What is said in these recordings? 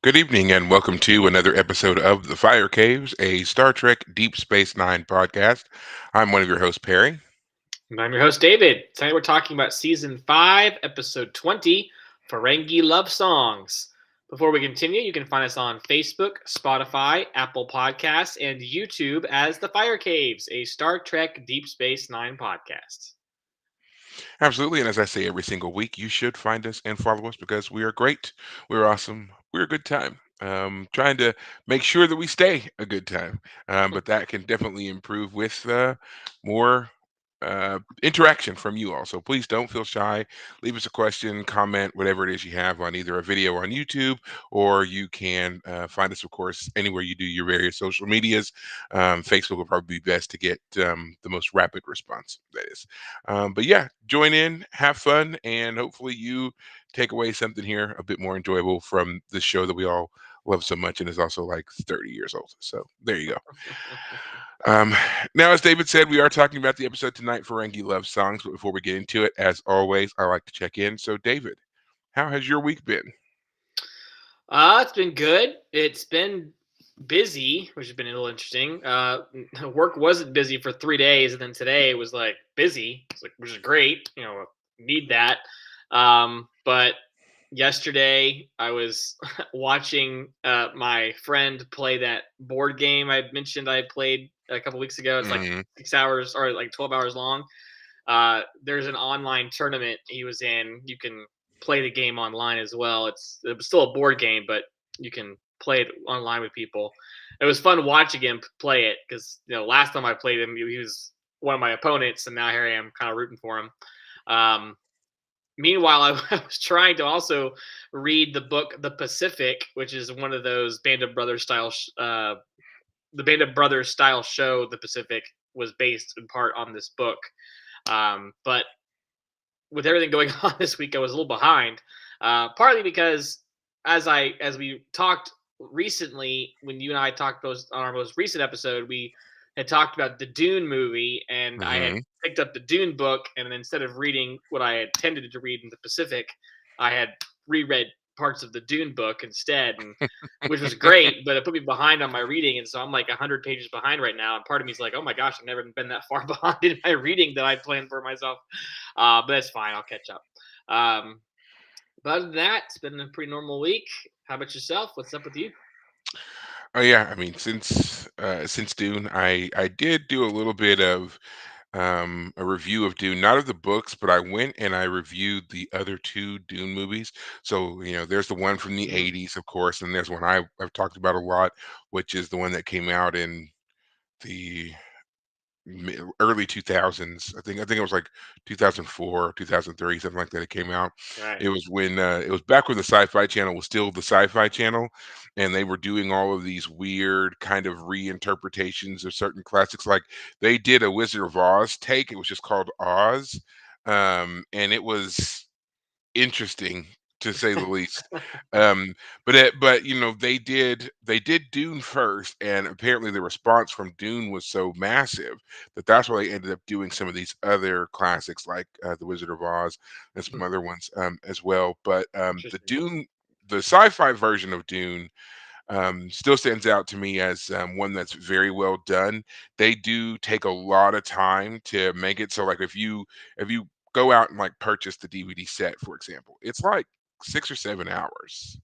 Good evening, and welcome to another episode of The Fire Caves, a Star Trek Deep Space Nine podcast. I'm one of your hosts, Perry. And I'm your host, David. Tonight we're talking about Season 5, Episode 20, Ferengi Love Songs. Before we continue, you can find us on Facebook, Spotify, Apple Podcasts, and YouTube as The Fire Caves, a Star Trek Deep Space Nine podcast. Absolutely, and as I say every single week, you should find us and follow us because we are great, we're awesome, we're a good time. Trying to make sure that we stay a good time, but that can definitely improve with more interaction from you all. So please don't feel shy. Leave us a question, comment, whatever it is you have on either a video on YouTube, or you can find us, of course, anywhere you do your various social medias. Facebook will probably be best to get the most rapid response, that is. But yeah, join in, have fun, and hopefully you take away something here a bit more enjoyable from this show that we all love so much and is also like 30 years old. So there you go. Um, Now, as David said, we are talking about the episode tonight, Ferengi Love Songs. But before we get into it, as always, I like to check in. So, David, how has your week been? It's been good. It's been busy, which has been a little interesting. Work wasn't busy for 3 days, and then today it was like busy. It's like, which is great. Need that. But yesterday I was watching my friend play that board game I mentioned I played a couple weeks ago. It's like Hmm. 6 hours or like 12 hours long. There's an online tournament he was in. You can play the game online as well. It was still a board game, but you can play it online with people. It was fun watching him play it because last time I played him, he was one of my opponents, and now here I am, kind of rooting for him. Um, Meanwhile, I was trying to also read the book The Pacific, which is one of those Band of Brothers style. The Band of Brothers style show. The Pacific was based in part on this book. But with everything going on this week, I was a little behind. Partly because as we talked recently, when you and I talked on our most recent episode, we had talked about the Dune movie, and I had Hmm. picked up the Dune book, and instead of reading what I had intended to read in the Pacific, I had reread parts of the Dune book instead, and which was great, but it put me behind on my reading, and so I'm like 100 pages behind right now. And part of me is like, oh my gosh, I've never been that far behind in my reading that I planned for myself. But that's fine. I'll catch up. Um, but other than that, it's been a pretty normal week. How about yourself? What's up with you? Oh yeah, I mean, since Dune, I did do a little bit of a review of Dune, not of the books, but I went and I reviewed the other two Dune movies. So there's the one from the Mm, '80s, of course, and there's one I've talked about a lot, which is the one that came out in the early 2000s. I think it was like 2004, 2003, something like that. It came out. right. It was back when the Sci-Fi Channel was still the Sci-Fi Channel, and they were doing all of these weird kind of reinterpretations of certain classics. Like they did a Wizard of Oz take. It was just called Oz, and it was interesting to say the least. Um, but they did Dune first, and apparently the response from Dune was so massive that that's why they ended up doing some of these other classics like The Wizard of Oz and some other ones as well. But Interesting. the sci-fi version of Dune still stands out to me as one that's very well done. They do take a lot of time to make it so, like if you go out and like purchase the DVD set, for example, it's like 6 or 7 hours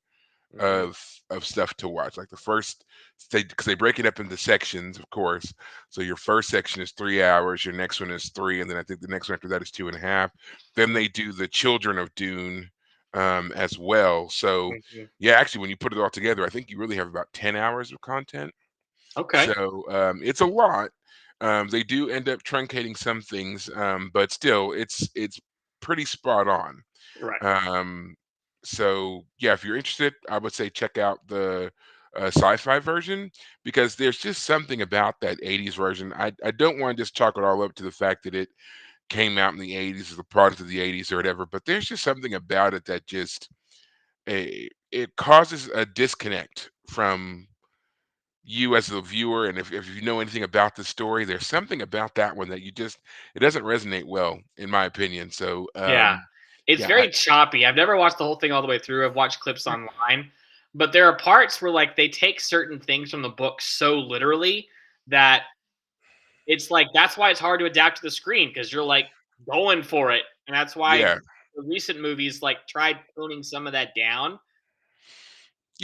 Hmm. of stuff to watch. Like the first, because they break it up into sections, of course. So your first section is 3 hours, your next one is three, and then I think the next one after that is 2.5. Then they do the Children of Dune as well. So Hmm. yeah, actually, when you put it all together, I think you really have about 10 hours of content. Okay. So it's a lot. They do end up truncating some things, but still, it's pretty spot on. Right. Um, so yeah, if you're interested, I would say check out the sci-fi version because there's just something about that '80s version. I don't want to just chalk it all up to the fact that it came out in the '80s as a product of the '80s or whatever, but there's just something about it that just it causes a disconnect from you as the viewer. And if you know anything about the story, there's something about that one that it doesn't resonate well, in my opinion. So Yeah. It's yeah, very choppy. I've never watched the whole thing all the way through. I've watched clips online. But there are parts where like they take certain things from the book so literally that it's like that's why it's hard to adapt to the screen because you're like going for it, and that's why Yeah, the recent movies like tried toning some of that down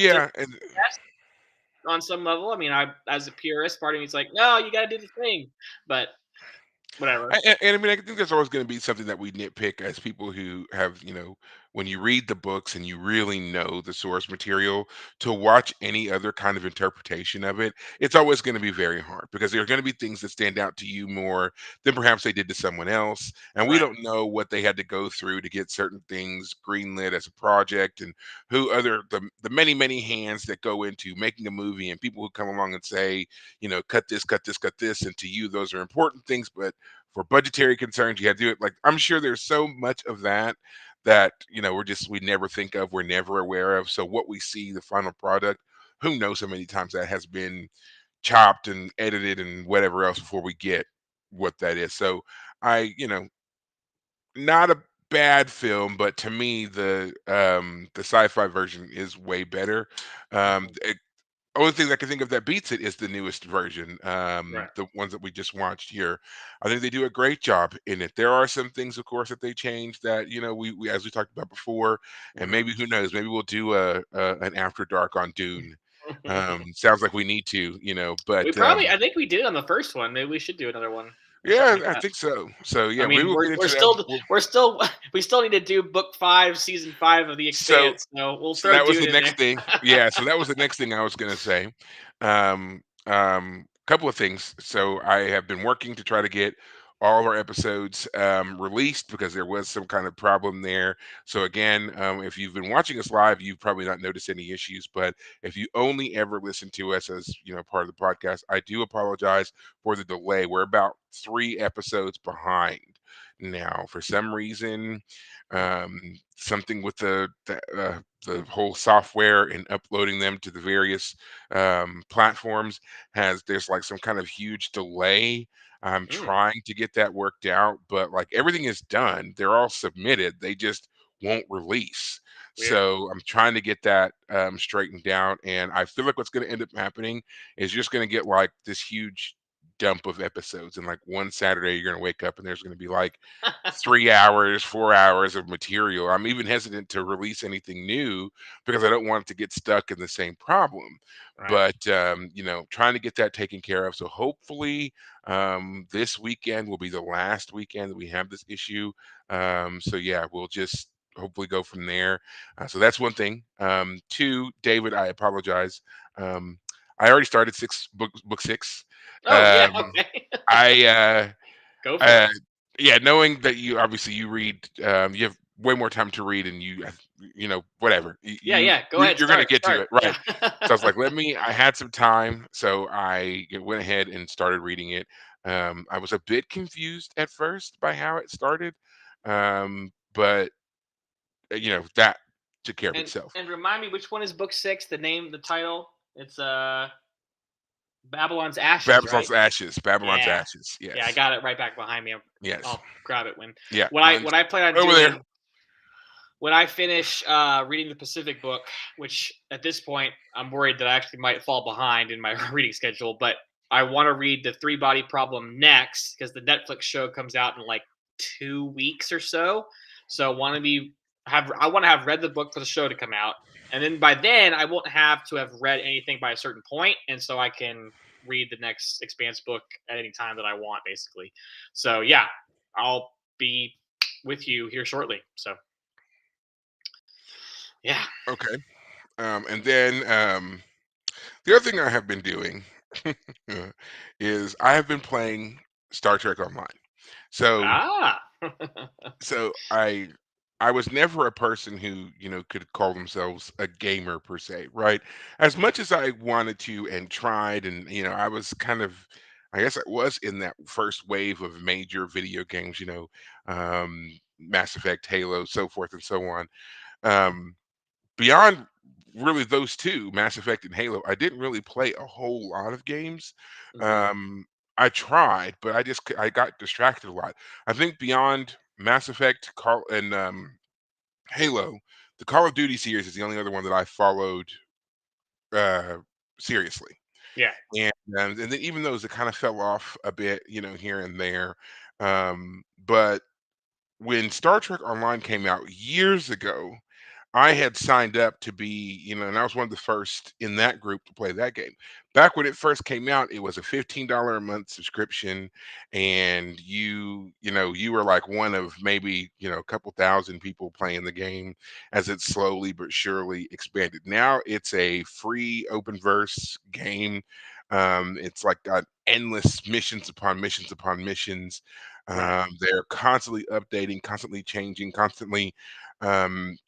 to yeah, and test on some level. I mean, I as a purist, part of me is like, no, you got to do the thing, but whatever. I mean, I think there's always going to be something that we nitpick as people who have, when you read the books and you really know the source material, to watch any other kind of interpretation of it, it's always going to be very hard because there are going to be things that stand out to you more than perhaps they did to someone else. And we Right, don't know what they had to go through to get certain things greenlit as a project, and who other the many, many hands that go into making a movie, and people who come along and say, cut this, cut this, cut this. And to you, those are important things, but for budgetary concerns, you have to do it. Like, I'm sure there's so much of that that we never think of, we're never aware of. So what we see, the final product, who knows how many times that has been chopped and edited and whatever else before we get what that is. So not a bad film, but to me the sci-fi version is way better. Um, mhm, only thing I can think of that beats it is the newest version, right, the ones that we just watched here. I think they do a great job in it. There are some things, of course, that they changed that we as we talked about before, and mhm. maybe who knows, maybe we'll do an after dark on Dune. Sounds like we need to, We but probably, I think we did on the first one. Maybe we should do another one or something yeah, like I that. think so. So I yeah, we mean, will we're get we're into that. still we're still we still need to do book 5, season 5 of The So Expanse. So we'll so throw that was Dune the in there. next thing. Yeah, so that was the next thing I was gonna say. Couple of things. So I have been working to try to get all of our episodes released because there was some kind of problem there. So again, if you've been watching us live, you've probably not noticed any issues. But if you only ever listen to us as part of the podcast, I do apologize for the delay. We're about 3 episodes behind now. For some reason, um, something with the whole software and uploading them to the various platforms there's like some kind of huge delay. I'm Mm, trying to get that worked out, but like everything is done, they're all submitted, they just won't release. weird. So I'm trying to get that straightened out, and I feel like what's going to end up happening is just going to get like this huge dump of episodes, and like one Saturday you're going to wake up and there's going to be like 3 hours, 4 hours of material. I'm even hesitant to release anything new because I don't want it to get stuck in the same problem. Right. But trying to get that taken care of. So hopefully, this weekend will be the last weekend that we have this issue. So yeah, we'll just hopefully go from there. So that's one thing. Two, David, I apologize. Um, I already started book 6. Oh yeah. Um, Okay. I Go for uh, it. yeah, knowing that you obviously you read, you have way more time to read, and whatever Yeah. Yeah. Go you're, ahead. you're gonna Start. get to Start. it, Yeah. right? So I was like, I had some time, so I went ahead and started reading it. I was a bit confused at first by how it started, but that took care of and itself. and remind me which one is book 6? The name, the title. It's Babylon's Ashes, right? Babylon's Yeah. Ashes. Yeah. I Yes, got it right back behind me. yes, I'll grab it when yeah. what I Mine's what I plan on over there. doing when I finish reading the Pacific book, which at this point I'm worried that I actually might fall behind in my reading schedule, but I want to read the Three Body Problem next because the Netflix show comes out in like 2 weeks or so. So I want to have read the book for the show to come out, and then by then I won't have to have read anything by a certain point, and so I can read the next Expanse book at any time that I want, basically. So yeah, I'll be with you here shortly. So yeah. Okay. And then the other thing I have been doing is I have been playing Star Trek Online. So Ah. so I was never a person who, could call themselves a gamer per se, right? As much as I wanted to and tried, and I was kind of, I guess I was in that first wave of major video games, Mass Effect, Halo, so forth and so on. Um, Beyond really those 2, Mass Effect and Halo, I didn't really play a whole lot of games. Mhm. Um, I tried, but I got distracted a lot. I think beyond Mass Effect, Call and Halo, the Call of Duty series is the only other one that I followed uh, seriously. Yeah. And then even those that kind of fell off a bit, here and there. But when Star Trek Online came out years ago, I had signed up to be, and I was one of the first in that group to play that game. Back when it first came out, it was a $15 a month subscription, and you were like one of maybe, a couple thousand people playing the game as it slowly but surely expanded. Now it's a free open verse game. It's like got endless missions upon missions upon missions. Right. They're constantly updating, constantly changing, constantly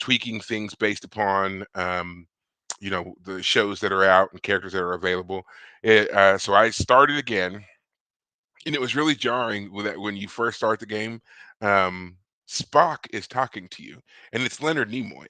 tweaking things based upon the shows that are out and characters that are available. So I started again, and it was really jarring with that when you first start the game. Um, Spock is talking to you, and it's Leonard Nimoy.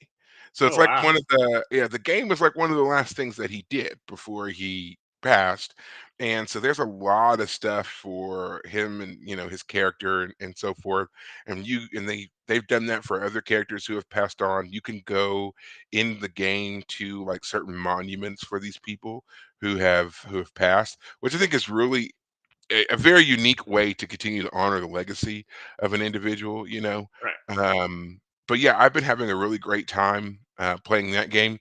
So it's Oh like wow. one of the game was like one of the last things that he did before he passed. And so there's a lot of stuff for him and his character and so forth. And they've done that for other characters who have passed on. You can go in the game to like certain monuments for these people who have passed, which I think is really a very unique way to continue to honor the legacy of an individual. Right. Um, but yeah, I've been having a really great time playing that game,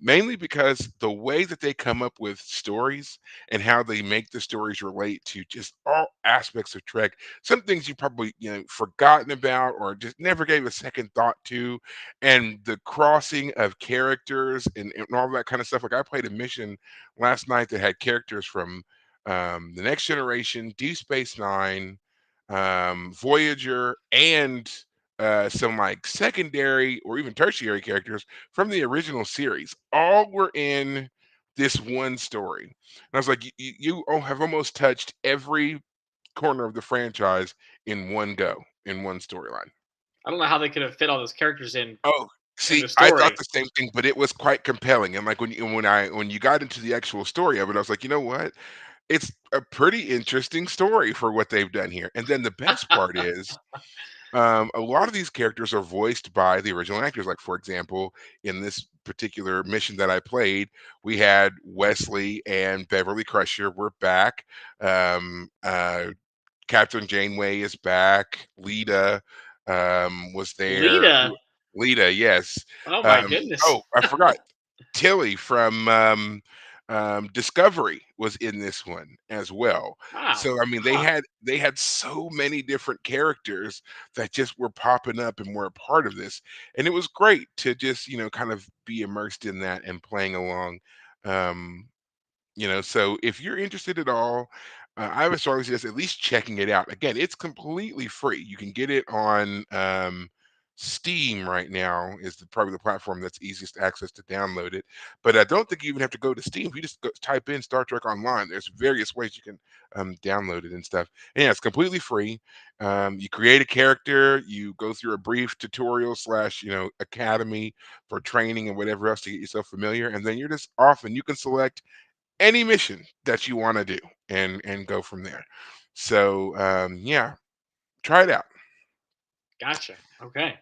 mainly because the way that they come up with stories and how they make the stories relate to just all aspects of Trek. Some things you probably forgotten about or just never gave a second thought to, and the crossing of characters and all that kind of stuff. Like I played a mission last night that had characters from the Next Generation, Deep Space Nine, Voyager, and some like secondary or even tertiary characters from the original series. All were in this one story. And I was like, you have almost touched every corner of the franchise in one go, in one storyline. I don't know how they could have fit all those characters Oh, in see, the I thought story. the same thing, but it was quite compelling. And like when you got into the actual story of it, I was like, you know what? It's a pretty interesting story for what they've done here. And then the best part is, a lot of these characters are voiced by the original actors. Like, for example, in this particular mission that I played, we had Wesley and Beverly Crusher were back. Captain Janeway is back. Lita was there. Lita. Lita, yes. Oh my Um, goodness. oh, I forgot. Tilly from Discovery was in this one as well. Wow. So I mean, they Huh. had so many different characters that just were popping up and were a part of this, and it was great to just kind of be immersed in that and playing along. Um, so if you're interested at all, I would strongly suggest at least checking it out. Again, it's completely free. You can get it on Steam right now is probably the platform that's easiest access to download it. But I don't think you even have to go to Steam. If you just type in Star Trek Online, there's various ways you can download it and stuff. And yeah, it's completely free. You create a character, you go through a brief tutorial slash academy for training and whatever else to get yourself familiar, and then you're just off, and you can select any mission that you want to do and go from there. So yeah, try it out. Gotcha. Okay.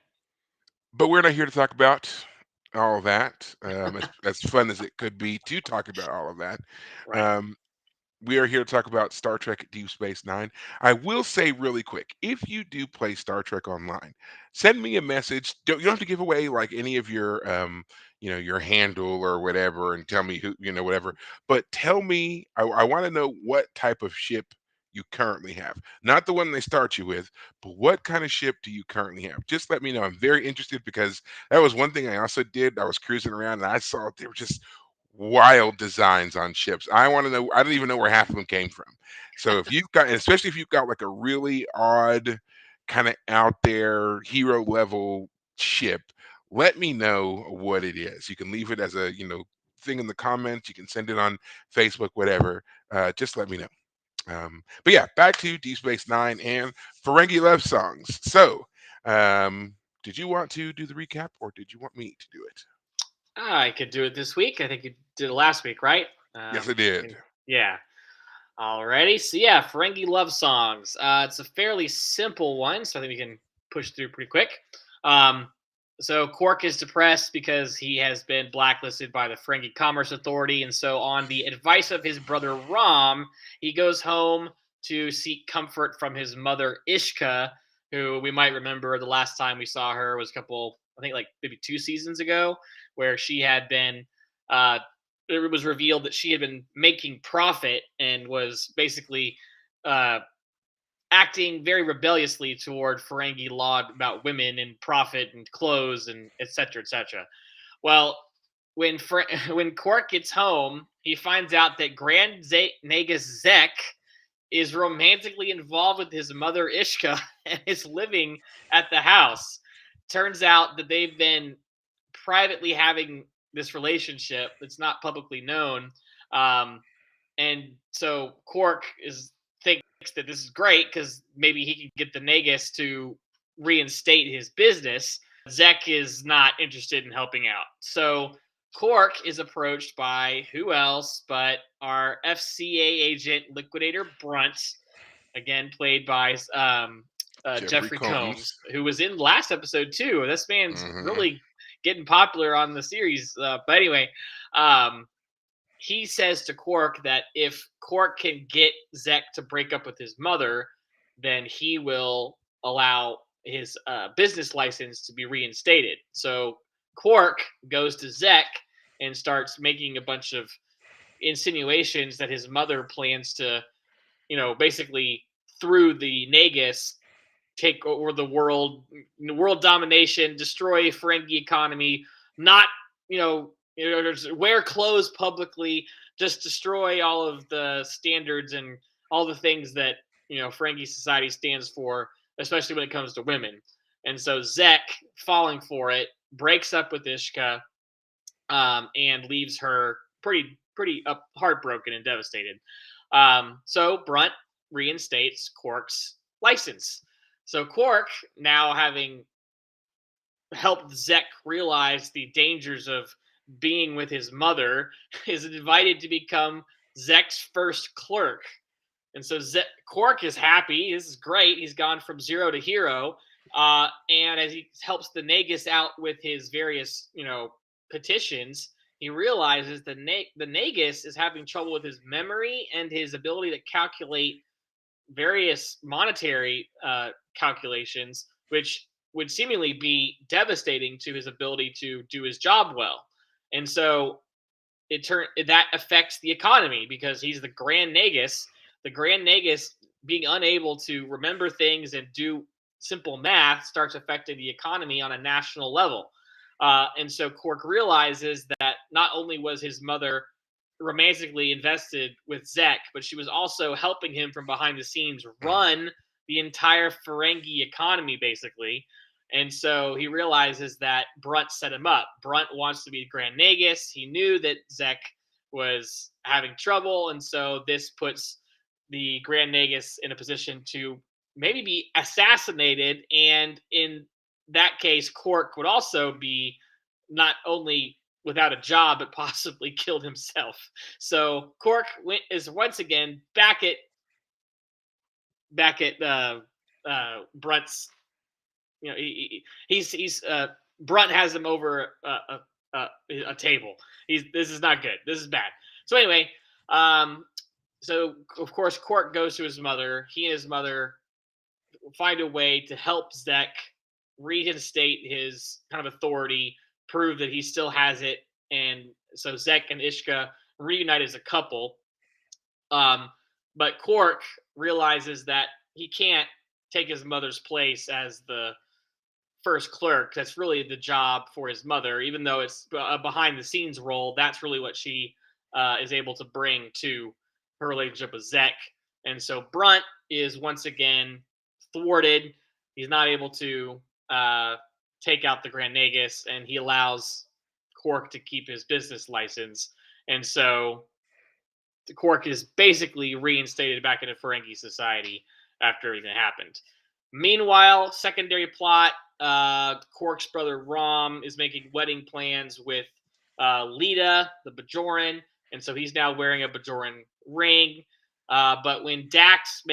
But we're not here to talk about all of that. As fun as it could be to talk about all of that. Right. Um, we are here to talk about Star Trek Deep Space Nine. I will say really quick, if you do play Star Trek Online, send me a message. You don't have to give away like any of your handle or whatever, and tell me who, whatever. But tell me, I want to know what type of ship you currently have. Not the one they start you with, but what kind of ship do you currently have? Just let me know. I'm very interested because that was one thing I also did. I was cruising around and I saw they were just wild designs on ships. I want to know. I don't even know where half of them came from. So if you've got, and especially if you've got like a really odd, kind of out there hero level ship, let me know what it is. You can leave it as a thing in the comments. You can send it on Facebook, whatever. Just let me know. But yeah, back to Deep Space Nine and Ferengi love songs. So, did you want to do the recap, or did you want me to do it? I could do it this week. I think you did it last week, right? Yes, I did. Yeah. Alrighty. So yeah, Ferengi love songs. It's a fairly simple one, so I think we can push through pretty quick. Um, So Quark is depressed because he has been blacklisted by the Ferengi Commerce Authority, and so on the advice of his brother Rom, he goes home to seek comfort from his mother Ishka, who we might remember the last time we saw her was a couple, I think like maybe 2 seasons ago, where she had been. Uh, it was revealed that she had been making profit and was basically uh, acting very rebelliously toward Ferengi law about women and profit and clothes and etc. etc. Well, when when Quark gets home, he finds out that Nagus Zek is romantically involved with his mother Ishka and is living at the house. Turns out that they've been privately having this relationship that's not publicly known. Um, and so Quark is thinks that this is great because maybe he can get the Nagus to reinstate his business. Zek is not interested in helping out. So Quark is approached by who else but our FCA agent Liquidator Brunt, again played by Jeffrey Jeffrey Combs. Combs, who was in last episode too. This man's Hmm. really getting popular on the series. But anyway, um, he says to Quark that if Quark can get Zek to break up with his mother, then he will allow his business license to be reinstated. So Quark goes to Zek and starts making a bunch of insinuations that his mother plans to, basically through the Nagus take over the world domination, destroy Ferengi economy, not wear clothes publicly, just destroy all of the standards and all the things that Ferengi society stands for, especially when it comes to women. And so Zek, falling for it, breaks up with Ishka, and leaves her pretty heartbroken and devastated. So Brunt reinstates Quark's license. So Quark, now having helped Zek realize the dangers of being with his mother, is invited to become Zek's first clerk. And so Quark is happy. This is great. He's gone from zero to hero. And as he helps the Nagus out with his various, petitions, he realizes the Nagus is having trouble with his memory and his ability to calculate various monetary calculations, which would seemingly be devastating to his ability to do his job well. And so that affects the economy because he's the Grand Nagus. The Grand Nagus being unable to remember things and do simple math starts affecting the economy on a national level. And so Quark realizes that not only was his mother romantically invested with Zek, but she was also helping him from behind the scenes run the entire Ferengi economy, basically. And so he realizes that Brunt set him up. Brunt wants to be Grand Nagus. He knew that Zek was having trouble, and so this puts the Grand Nagus in a position to maybe be assassinated. And in that case, Quark would also be not only without a job, but possibly killed himself. So Quark is once again back at Brunt's. He's Brunt has him over a table. This is not good. This is bad. So anyway, um, so of course Quark goes to his mother. He and his mother find a way to help Zek reinstate his kind of authority, prove that he still has it, and so Zek and Ishka reunite as a couple. Um, but Quark realizes that he can't take his mother's place as the first clerk. That's really the job for his mother, even though it's a behind the scenes role. That's really what she is able to bring to her relationship with Zek. And so Brunt is once again thwarted. He's not able to take out the Grand Nagus, and he allows Quark to keep his business license. And so the Quark is basically reinstated back into Ferengi society after everything happened. Meanwhile, secondary plot: Quark's brother Rom is making wedding plans with Lita, the Bajoran, and so he's now wearing a Bajoran ring. But when Dax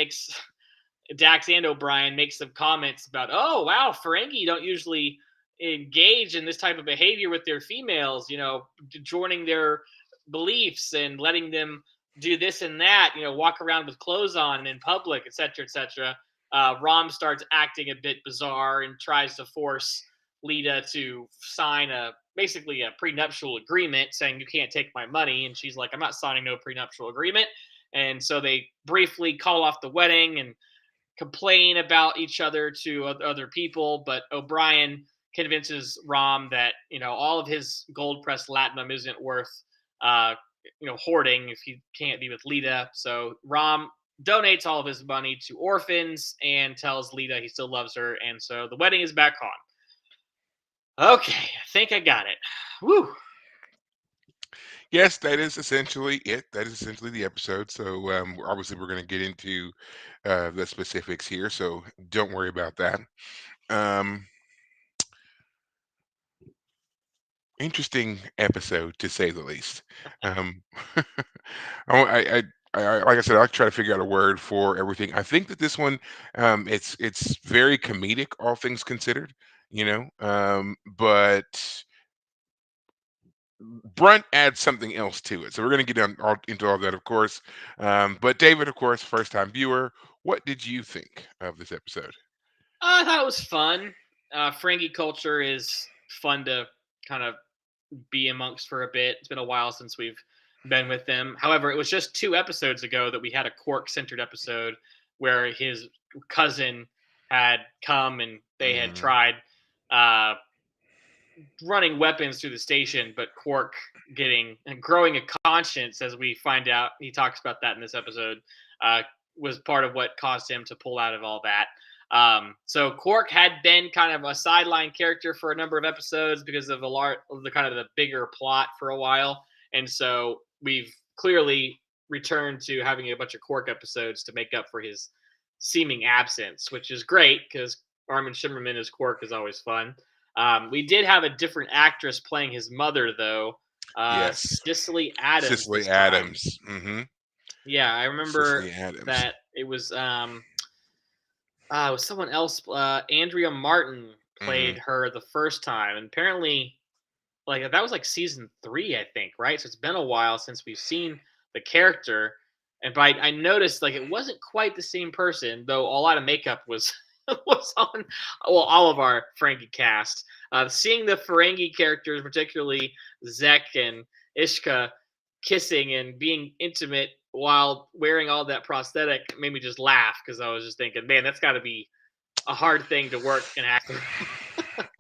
and O'Brien make some comments about, oh wow, Ferengi don't usually engage in this type of behavior with their females, joining their beliefs and letting them do this and that, walk around with clothes on in public, etc., etc. Rom starts acting a bit bizarre and tries to force Lita to sign a basically a prenuptial agreement saying you can't take my money, and she's like, I'm not signing no prenuptial agreement. And so they briefly call off the wedding and complain about each other to other people, but O'Brien convinces Rom that all of his gold pressed latinum isn't worth uh, hoarding if he can't be with Lita. So Rom donates all of his money to orphans and tells Lita he still loves her, and so the wedding is back on. Okay, I think I got it. Woo! Yes, that is essentially it. That is essentially the episode. So obviously, we're going to get into the specifics here. So don't worry about that. Um, Interesting episode to say the least. Um, like I said, I try to figure out a word for everything. I think that this one, it's very comedic, all things considered. But Brunt adds something else to it. So we're going to get into all that, of course. But David, of course, first time viewer, what did you think of this episode? I thought it was fun. Ferengi culture is fun to kind of be amongst for a bit. It's been a while since we've been with them. However, it was just 2 episodes ago that we had a Quark centered episode where his cousin had come and they had Hmm. tried uh, running weapons through the station, but Quark getting and growing a conscience, as we find out, he talks about that in this episode, uh, was part of what caused him to pull out of all that. So Quark had been kind of a sideline character for a number of episodes because of the kind of the bigger plot for a while, and so we've clearly returned to having a bunch of Quark episodes to make up for his seeming absence, which is great because Armin Shimmerman as Quark is always fun. We did have a different actress playing his mother, though, Yes, Cicely Adams Cicely this time. Adams. Yeah, I remember Cicely Adams. that it was someone else. Andrea Martin Hmm. played her the first time, and apparently, like that was like season 3, I think, right? So it's been a while since we've seen the character, and but I noticed like it wasn't quite the same person, though a lot of makeup was was on well all of our Ferengi cast. Seeing the Ferengi characters, particularly Zek and Ishka, kissing and being intimate while wearing all that prosthetic made me just laugh because I was just thinking, man, that's got to be a hard thing to work and act through.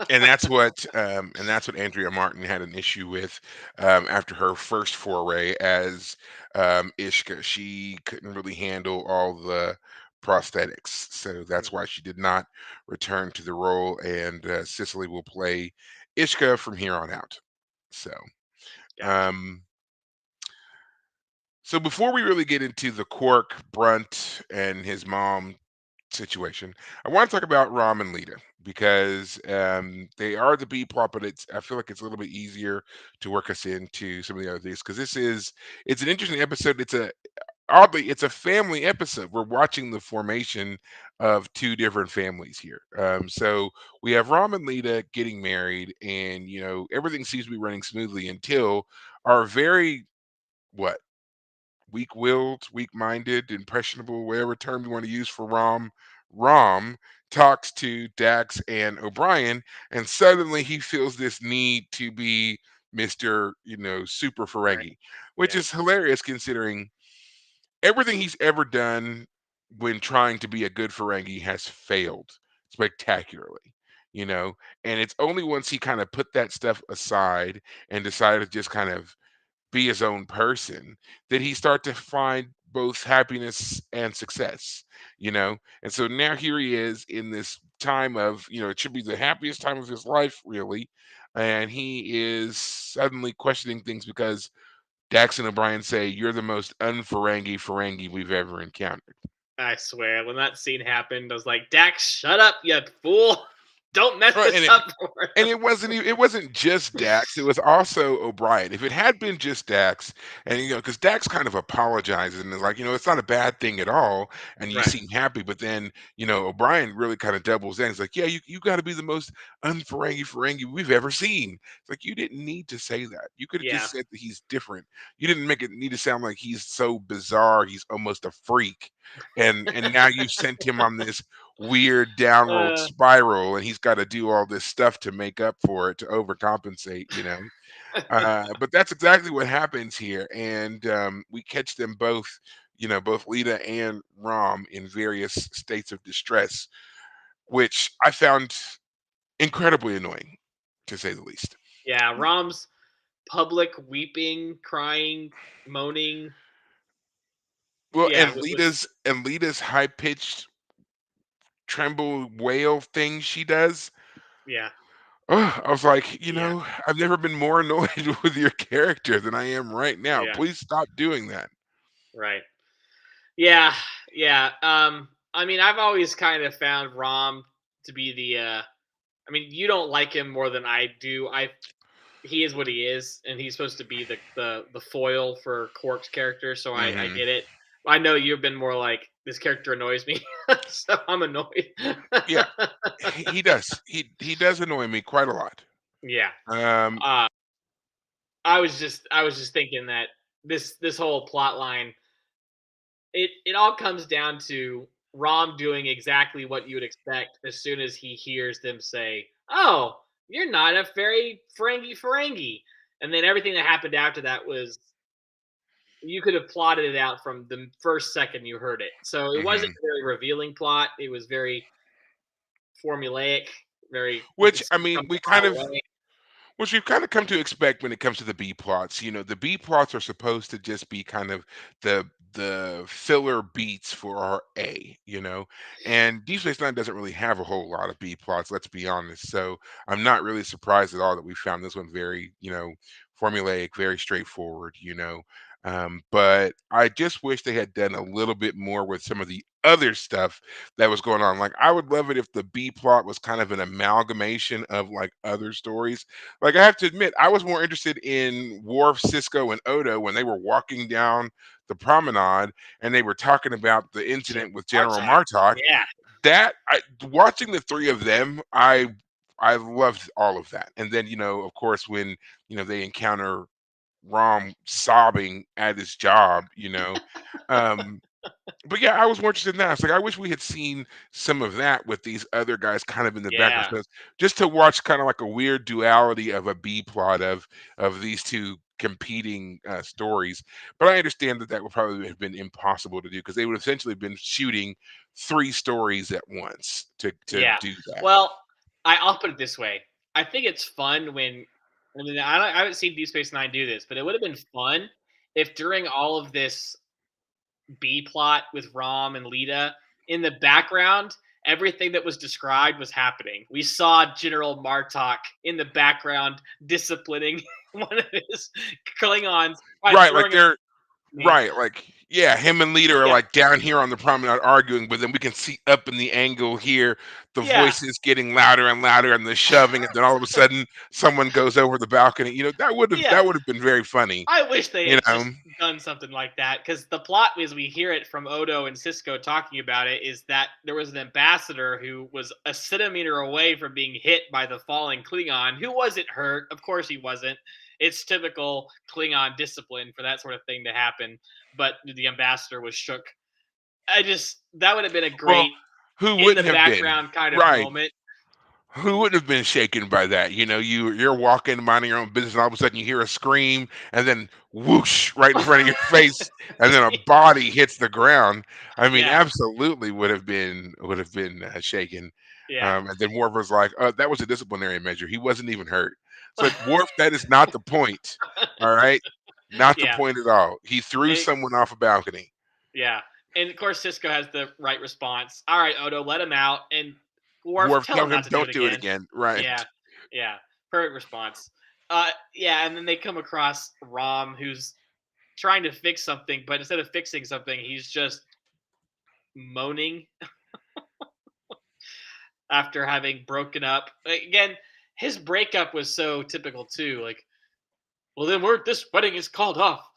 And that's what Andrea Martin had an issue with after her first foray as Ishka. She couldn't really handle all the prosthetics, so that's why Mhm. she did not return to the role. And Cicely will play Ishka from here on out. So, Gotcha. um, so before we really get into the Quark, Brunt, and his mom situation, I want to talk about Rom and Lita because they are the B plot, but I feel like it's a little bit easier to work us into some of the other things because it's an interesting episode. It's a family episode. We're watching the formation of two different families here. So we have Rom and Lita getting married, and everything seems to be running smoothly until our very what weak-willed, weak-minded, impressionable, whatever term you want to use for Rom. Rom talks to Dax and O'Brien, and suddenly he feels this need to be Mr. Super Right. Ferengi, which Yeah. is hilarious considering everything he's ever done when trying to be a good Ferengi has failed spectacularly. You know, and it's only once he kind of put that stuff aside and decided to just kind of be his own person, did he start to find both happiness and success, And so now here he is in this time of, it should be the happiest time of his life, really. And he is suddenly questioning things because Dax and O'Brien say, "You're the most Ferengi we've ever encountered." I swear, when that scene happened, I was like, Dax, shut up, you fool. Don't mess Right, this up for and him. it wasn't just Dax, it was also O'Brien. If it had been just Dax, and, because Dax kind of apologizes and is like, "It's not a bad thing at all," and you Right. seem happy, but then, O'Brien really kinda doubles in. He's like, "Yeah, you gotta be the most Ferengi we've ever seen." It's like, you didn't need to say that. You coulda Yeah. just said that he's different. You didn't make it need to sound like he's so bizarre, he's almost a freak, and now you sent him on this weird downward Uh, spiral, and he's got to do all this stuff to make up for it, to overcompensate. But that's exactly what happens here, and we catch them both, both Lita and Rom in various states of distress, which I found incredibly annoying, to say the least. yeah. Rom's public weeping, crying, moaning. Well, Yeah, was and Lita's high pitched tremble wail thing she does. yeah, I was like, yeah, I've never been more annoyed with your character than I am right now. yeah. Please stop doing that. Right. Yeah, yeah. I mean, I've always kind of found Rom to be the. I mean, you don't like him more than I do. He is what he is, and he's supposed to be the foil for Quark's character. So I Hmm. get it. I know you've been more like this character annoys me, so I'm annoyed. Yeah, he does. He does annoy me quite a lot. Yeah. Um, Uh, I was just thinking that this whole plot line, it all comes down to Rom doing exactly what you would expect as soon as he hears them say, "Oh, you're not a fairy Ferengi," and then everything that happened after that was you could have plotted it out from the first second you heard it. So it wasn't mhm. a very revealing plot. It was very formulaic. Very you could Which see I it mean, coming a mile away. which we've kind of come to expect when it comes to the B plots. The B plots are supposed to just be kind of the filler beats for our A. And Deep Space Nine doesn't really have a whole lot of B plots, let's be honest. So I'm not really surprised at all that we found this one very, formulaic, very straightforward. But I just wish they had done a little bit more with some of the other stuff that was going on. Like, I would love it if the B plot was kind of an amalgamation of like other stories. Like, I have to admit, I was more interested in Worf, Cisco, and Odo when they were walking down the promenade and they were talking about the General incident with General Martok. Martok. Yeah, Watching the three of them, I loved all of that. And then, of course, when they encounter Rom sobbing at his job. Um, but yeah, I was more interested in that. I was like, I wish we had seen some of that with these other guys kind of in the background, yeah, so just to watch kind of like a weird duality of a B plot of these two competing stories. But I understand that that would probably have been impossible to do because they would have essentially been shooting three stories at once to yeah. do that. Well, I'll put it this way. I think it's fun when I mean I haven't seen Deep Space Nine do this, but it would have been fun if during all of this B plot with Rom and Lita in the background, everything that was described was happening. We saw General Martok in the background disciplining one of his Klingons by Right, like throwing him. they're Me. Right, like, yeah, him and Lita are Yeah, like down here on the promenade arguing, but then we can see up in the angle here the yeah. voices getting louder and louder and the shoving, and then all of a sudden someone goes over the balcony. Yeah, That would have been very funny. I wish they You had know, just done something like that because the plot, as we hear it from Odo and Cisco talking about it, is that there was an ambassador who was a centimeter away from being hit by the falling Klingon, who wasn't hurt. Of course, he wasn't. It's typical Klingon discipline for that sort of thing to happen, but the ambassador was shook. I just that would have been a well, great who in the wouldn't have been? background kind of Right. moment. Who wouldn't have been shaken by that? You're walking, minding your own business, and all of a sudden you hear a scream, and then whoosh, right in front of your face, and then a body hits the ground. I mean, Yeah, absolutely would have been shaken. yeah, And then Worf was like, "That was a disciplinary measure. He wasn't even hurt." It's like, Worf, that is not the point. All right, not the yeah. point at all. He threw And someone off a balcony. Yeah. And of course, Cisco has the right response. All right, Odo, let him out. And Worf, Worf, tell tell him not him, to do it don't do it again. again. Right. Yeah. Yeah. Perfect response. Yeah. And then they come across Rom, who's trying to fix something, but instead of fixing something, he's just moaning. after having broken up. Again, his breakup was so typical too. Like, well, then this wedding is called off.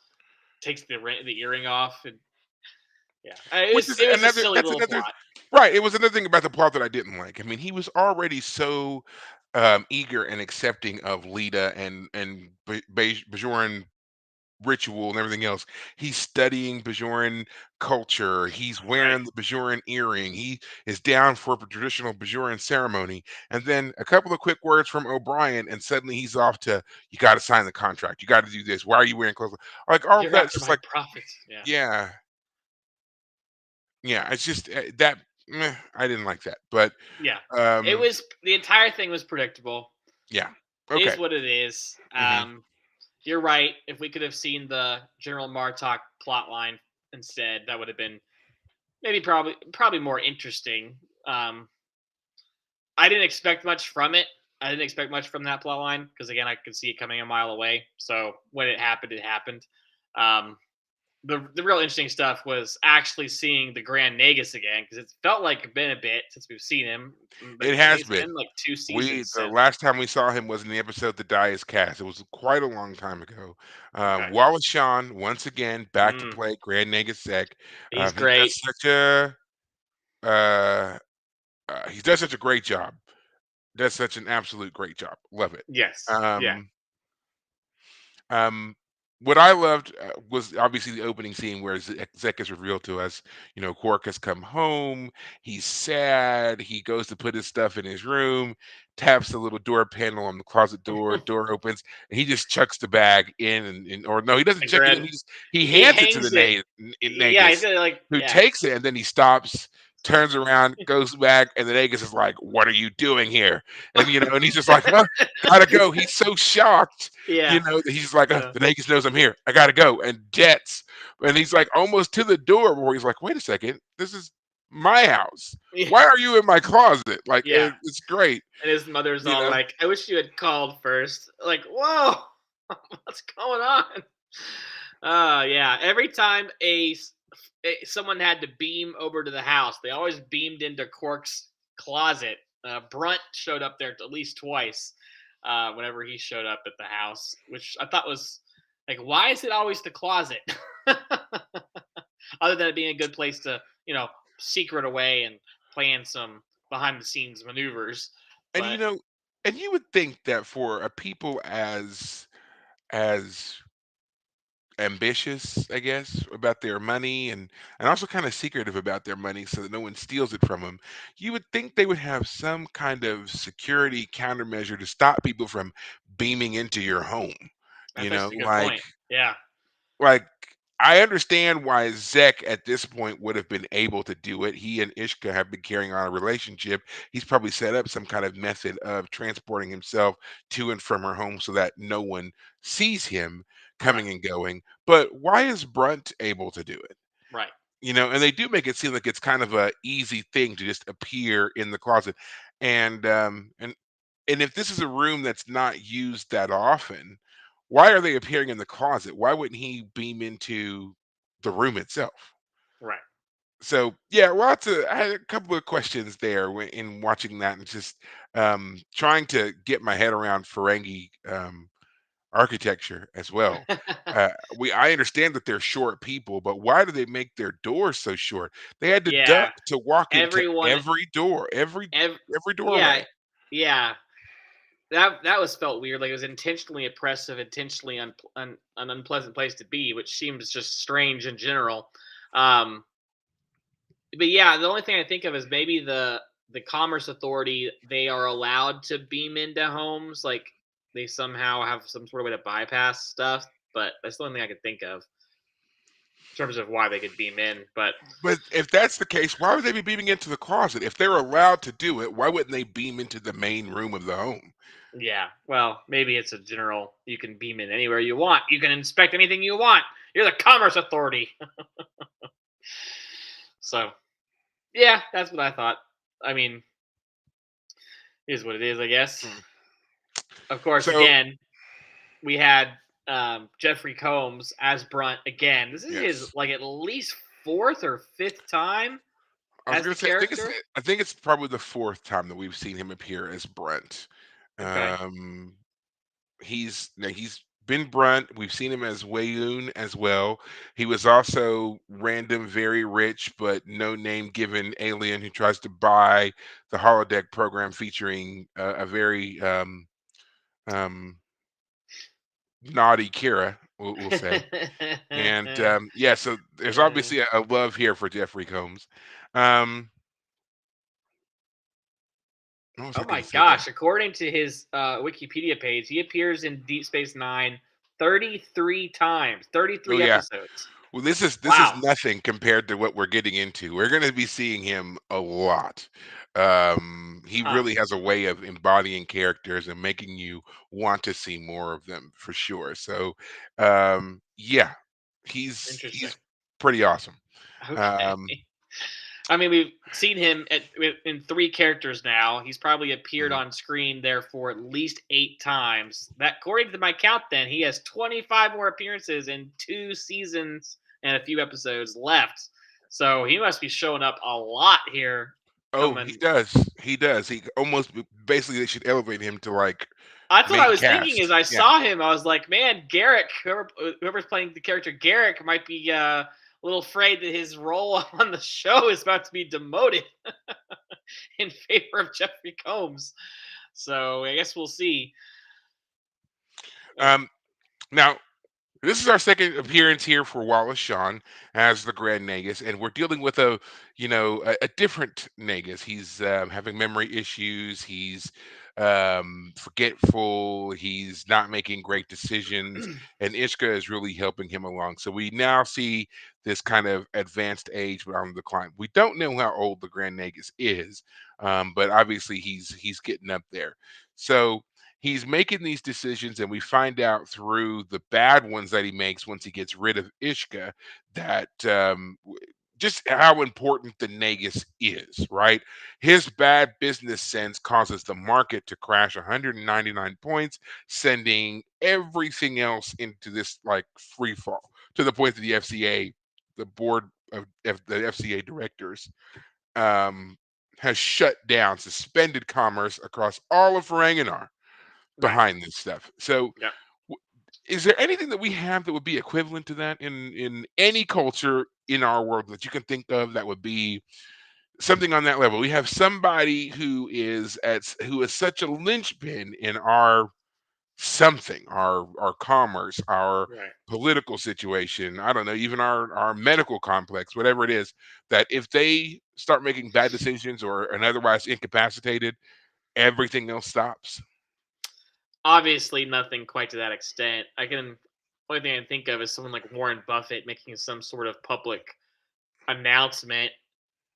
Takes the earring off, and yeah, Which is it was a another silly that's little another plot. right, it was another thing about the plot that I didn't like. I mean, he was already so, eager and accepting of Lita and Bajoran ritual and everything else. He's studying Bajoran culture. He's Right. wearing the Bajoran earring. He is down for a traditional Bajoran ceremony. And then a couple of quick words from O'Brien, and suddenly he's off to, you got to sign the contract. You got to do this. Why are you wearing clothes? Like all of You're that's after just my like, profits. Yeah. yeah, yeah. It's just that I didn't like that. But Yeah. It um, was the entire thing was predictable. yeah, Is okay. what it is. Hmm. You're right. If we could have seen the General Martok plot line instead, that would have been maybe probably more interesting. Um, I didn't expect much from it. I didn't expect much from that plot line because again, I could see it coming a mile away. So when it happened, it happened. Um, the real interesting stuff was actually seeing the Grand Nagus again because it's felt like it's been a bit since we've seen him, but It I think has it's been. been like two We seasons the since. last time we saw him was in the episode "The Die Is Cast." It was quite a long time ago. Okay. Wallace Shawn once again back to Mm, play Grand Nagus Sec. he's He does great. such a uh, he does such a great job. Does such an absolute great job. Love it. Yes. Yeah. Um, um, what I loved was obviously the opening scene where Zek is revealed to us. You know, Quark has come home. He's sad. He goes to put his stuff in his room, taps the little door panel on the closet door. Door opens, and he just chucks the bag in, and or no, he doesn't The chuck it Grand. in. He He hands it to hangs it. Yeah, he's Nagus, gonna like who yeah. takes it, and then he stops, turns around, goes back, and the Nagus is like, "What are you doing here?" And and he's just like, "Huh, gotta go." He's so shocked Yeah. that he's like, Uh, the Vegas knows I'm here. I gotta go. And jets. And he's like almost to the door where he's like, wait a second, this is my house. yeah. Why are you in my closet? Like Yeah. it's great, And his mother's you all know. like, "I wish you had called first." Like, whoa, what's going on? Yeah. Every time someone had to beam over to the house, they always beamed into Quark's closet. Brunt showed up there at least twice. Whenever he showed up at the house, which I thought was like, why is it always the closet? Other than it being a good place to, secret away and plan some behind the scenes maneuvers. And But and you would think that for a people as ambitious, I guess, about their money and also kind of secretive about their money so that no one steals it from them. You would think they would have some kind of security countermeasure to stop people from beaming into your home. that's You know, actually a good point. Yeah, like I understand why Zek at this point would have been able to do it. He and Ishka have been carrying on a relationship. He's probably set up some kind of method of transporting himself to and from her home so that no one sees him right, coming and going. But why is Brunt able to do it? right, And they do make it seem like it's kind of a easy thing to just appear in the closet. And if this is a room that's not used that often, why are they appearing in the closet? Why wouldn't he beam into the room itself? right. So yeah, I had a couple of questions there in watching that and just trying to get my head around Ferengi architecture as well. I understand that they're short people, but why do they make their doors so short? They had to duck Yeah, to walk into everyone, every door, every yeah, doorway. yeah. That was felt weird. Like it was intentionally oppressive, intentionally an unpleasant place to be, which seems just strange in general. Um, but yeah, the only thing I think of is maybe the Commerce Authority. They are allowed to beam into homes, like they somehow have some sort of way to bypass stuff. But that's the only thing I could think of in terms of why they could beam in. But But if that's the case, why would they be beaming into the closet? If they're allowed to do it, why wouldn't they beam into the main room of the home? yeah, well, maybe it's a general. You can beam in anywhere you want. You can inspect anything you want. You're the Commerce Authority. So yeah, that's what I thought. I mean, is what it is, I guess. Hmm. Of course, So again, we had Jeffrey Combs as Brunt again. This is his yes, like at least fourth or fifth time. I was as gonna the say character? I think it's probably the fourth time that we've seen him appear as Brunt. Okay. Um, he's been Brunt. We've seen him as Wayoon as well. He was also random, very rich, but no name given alien who tries to buy the holodeck program featuring a very um, naughty Kira, we'll say. And yeah, so there's Yeah. obviously a love here for Jeffrey Combs. Um, what was I Oh going my to say there? gosh! According to his Wikipedia page, he appears in Deep Space Nine 33 times, Oh 33 yeah. episodes. Well, this is Wow. nothing compared to what we're getting into. We're going to be seeing him a lot. He Huh. really has a way of embodying characters and making you want to see more of them for sure. So, yeah, Interesting. he's pretty awesome. Okay. Um, I mean, we've seen him in three characters now. He's probably appeared mhm. on screen there for at least 8 times. That, according to my count, then he has 25 more appearances in 2 seasons and a few episodes left. So he must be showing up a lot here. Oh, he Coming, does. He does. He almost basically they should elevate him to like that's what I main was thinking. As cast. I Yeah. saw him, I was like, man, Garrick, whoever's playing the character Garrick, might be a little afraid that his role on the show is about to be demoted in favor of Jeffrey Combs. So I guess we'll see. Uh, Um, now this is our second appearance here for Wallace Shawn as the Grand Nagus, and we're dealing with a different Nagus. He's having memory issues. He's forgetful. He's not making great decisions, and Ishka is really helping him along. So we now see this kind of advanced age, but on the decline. We don't know how old the Grand Nagus is, but obviously he's getting up there. So he's making these decisions, and we find out through the bad ones that he makes once he gets rid of Ishka that just how important the Nagus is, right? His bad business sense causes the market to crash 199 points, sending everything else into this like free fall to the point that the FCA, the board of the FCA directors, um, has shut down, suspended commerce across all of Ferenginar right. behind this stuff. So, Yeah. w- is there anything that we have that would be equivalent to that in any culture in our world that you can think of that would be something on that level? We have somebody who is such a linchpin in our something, our commerce, our Right. political situation. I don't know, even our medical complex, whatever it is. That if they start making bad decisions or and otherwise incapacitated, everything else stops. Obviously, nothing quite to that extent. Only thing I can think of is someone like Warren Buffett making some sort of public announcement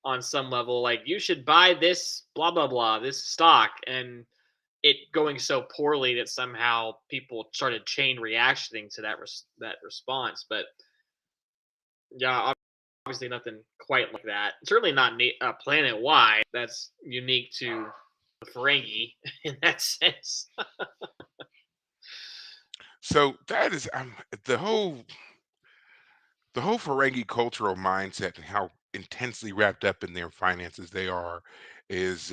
on some level, like you should buy this blah blah blah, this stock, and it going so poorly that somehow people started chain reactioning to that response. But yeah, obviously nothing quite like that. Certainly not planet wide. That's unique to the Ferengi in that sense. So that is the whole Ferengi cultural mindset and how intensely wrapped up in their finances they are is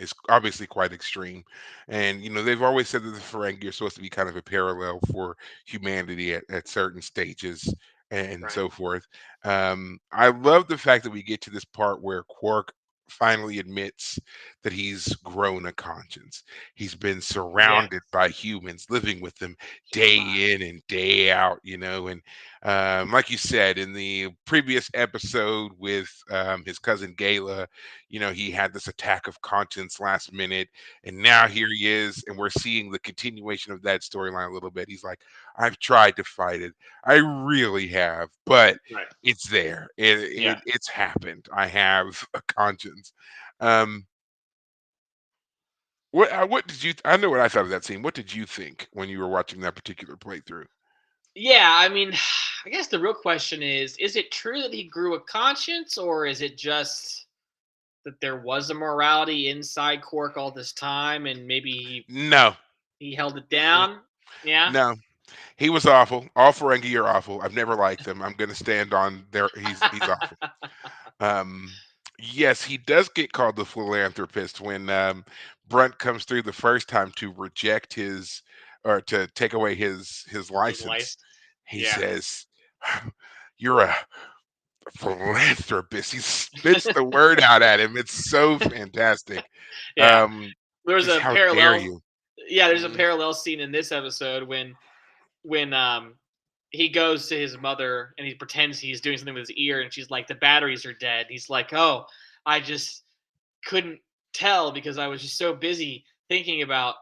is obviously quite extreme. And they've always said that the Ferengi are supposed to be kind of a parallel for humanity at certain stages and Right. so forth. I love the fact that we get to this part where Quark finally admits that he's grown a conscience. He's been Yeah. surrounded by humans, living with them Oh day my. in and day out, and like you said in the previous episode with his cousin Gala, he had this attack of conscience last minute, and now here he is, and we're seeing the continuation of that storyline a little bit. He's like, I've tried to fight it. I really have, but Right. it's there. It's happened. I have a conscience. Um, what did you? I know what I thought of that scene. What did you think when you were watching that particular playthrough? Yeah, I mean, I guess the real question is it true that he grew a conscience, or is it just that there was a morality inside Quark all this time and maybe No, he held it Mm-mm. down? Yeah. No. He was awful. All Ferengi are awful. I've never liked them. I'm going to stand on there. He's awful. Um, yes, he does get called the philanthropist when Brunt comes through the first time to reject his or to take away his His license. life. He Yeah. says, "You're a philanthropist." He spits the word out at him. It's so fantastic. Yeah. Um, There's just a how dare parallel. you? Yeah, there's a Mhm. parallel scene in this episode when he goes to his mother and he pretends he's doing something with his ear, and she's like, the batteries are dead. He's like, oh, I just couldn't tell because I was just so busy thinking about,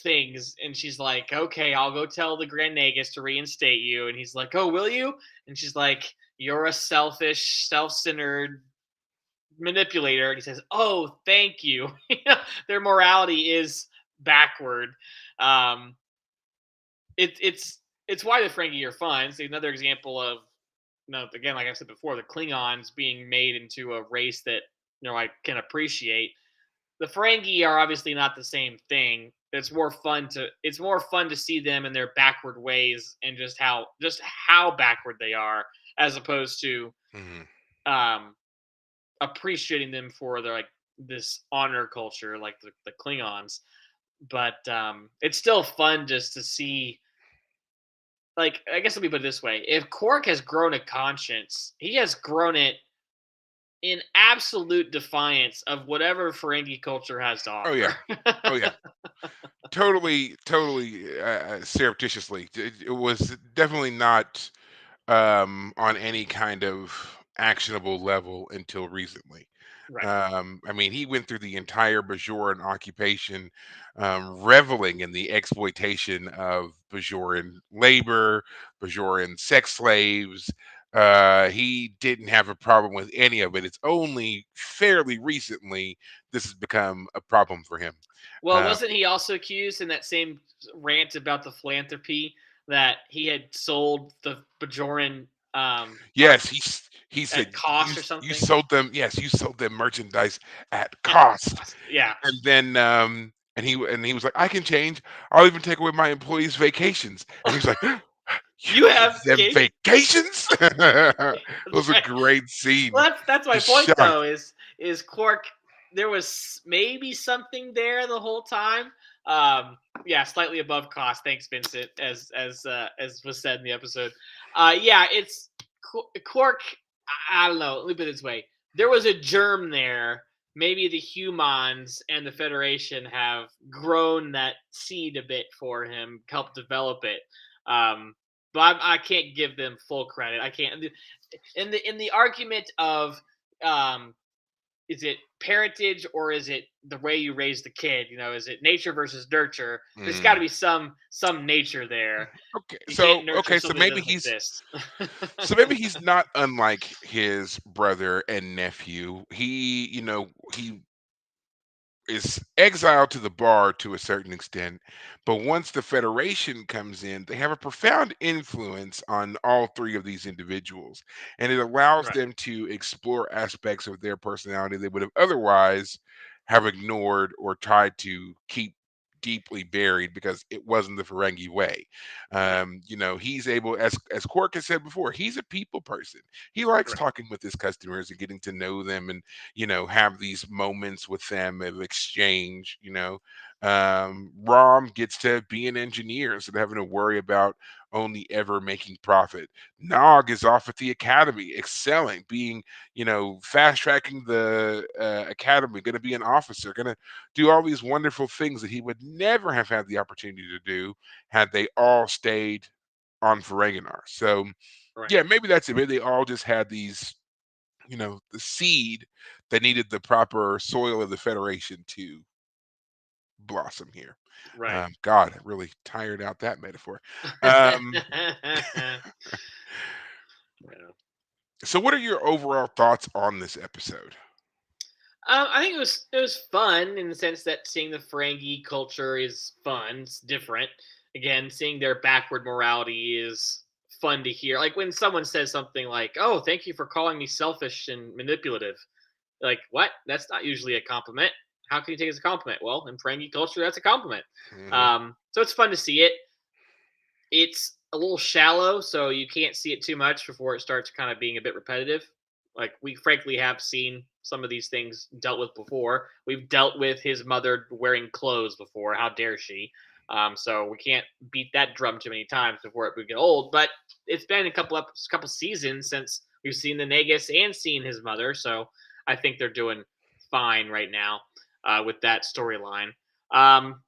things. And she's like, okay, I'll go tell the Grand Nagus to reinstate you. And he's like, oh, will you? And she's like, you're a selfish, self-centered manipulator. And he says, oh, thank you. Their morality is backward. um it's why the Ferengi are fun. It's another example of, again, like I said before, the Klingons being made into a race that, I can appreciate. The Ferengi are obviously not the same thing. It's more fun to see them in their backward ways, and just how backward they are, as opposed to Mhm. um appreciating them for their, like, this honor culture, like the Klingons. But it's still fun just to see. Like, I guess, let me put it this way: if Quark has grown a conscience, he has grown it in absolute defiance of whatever Ferengi culture has to Oh yeah, offer. oh yeah. Totally, surreptitiously. It was definitely not on any kind of actionable level until recently. Right, I mean, he went through the entire Bajoran occupation, reveling in the exploitation of Bajoran labor, Bajoran sex slaves. He didn't have a problem with any of it. It's only fairly recently this has become a problem for him. well, Uh, wasn't he also accused in that same rant about the philanthropy that he had sold the Bajoran Yes, arts he said at cost or you something? sold them. Yes, you sold them merchandise at At cost, cost, yeah. and then and he was like, I can change. I'll even take away my employees' vacations. And he was like, you You give have them vacation. vacations. It That's was a right. great scene. Well, that's my Just point, shocked. though. Is Quark? There was maybe something there the whole time. Yeah, slightly above cost. Thanks, Vincent. As was said in the episode. Yeah, it's Quark. I don't know. Let me put it this way: there was a germ there. Maybe the humans and the Federation have grown that seed a bit for him, helped develop it. Um, but I can't give them full credit. I can't in the argument of, um, is it parentage or is it the way you raise the kid? Is it nature versus nurture? There's got to Mm. be some nature there. Okay, You can't nurture so something that doesn't exist. maybe he's not unlike his brother and nephew. He is exiled to the bar to a certain extent, but once the Federation comes in, they have a profound influence on all three of these individuals, and it allows Right, them to explore aspects of their personality they would have otherwise have ignored or tried to keep deeply buried because it wasn't the Ferengi way. right, He's able, as Quark has said before, he's a people person. He likes right, talking with his customers and getting to know them and have these moments with them of exchange. Rom gets to be an engineer instead of having to worry about only ever making profit. Nog is off at the academy, excelling, being, fast tracking the academy, going to be an officer, going to do all these wonderful things that he would never have had the opportunity to do had they all stayed on Ferenginar. So, right, yeah, maybe that's it. Maybe they all just had these, the seed that needed the proper soil of the Federation to blossom here. right. God, I really tired out that metaphor. Um, Yeah. so, what are your overall thoughts on this episode? I think it was fun in the sense that seeing the Ferengi culture is fun. It's different. Again, seeing their backward morality is fun to hear. Like when someone says something like, "Oh, thank you for calling me selfish and manipulative." Like, what? That's not usually a compliment. How can you take it as a compliment? Well, in Ferengi culture, that's a compliment. Hmm. So it's fun to see it. It's a little shallow, so you can't see it too much before it starts kind of being a bit repetitive. Like we frankly have seen some of these things dealt with before. We've dealt with his mother wearing clothes before. How dare she? So we can't beat that drum too many times before it would get old. But it's been a couple seasons since we've seen the Negus and seen his mother. So I think they're doing fine right now with that storyline. Um,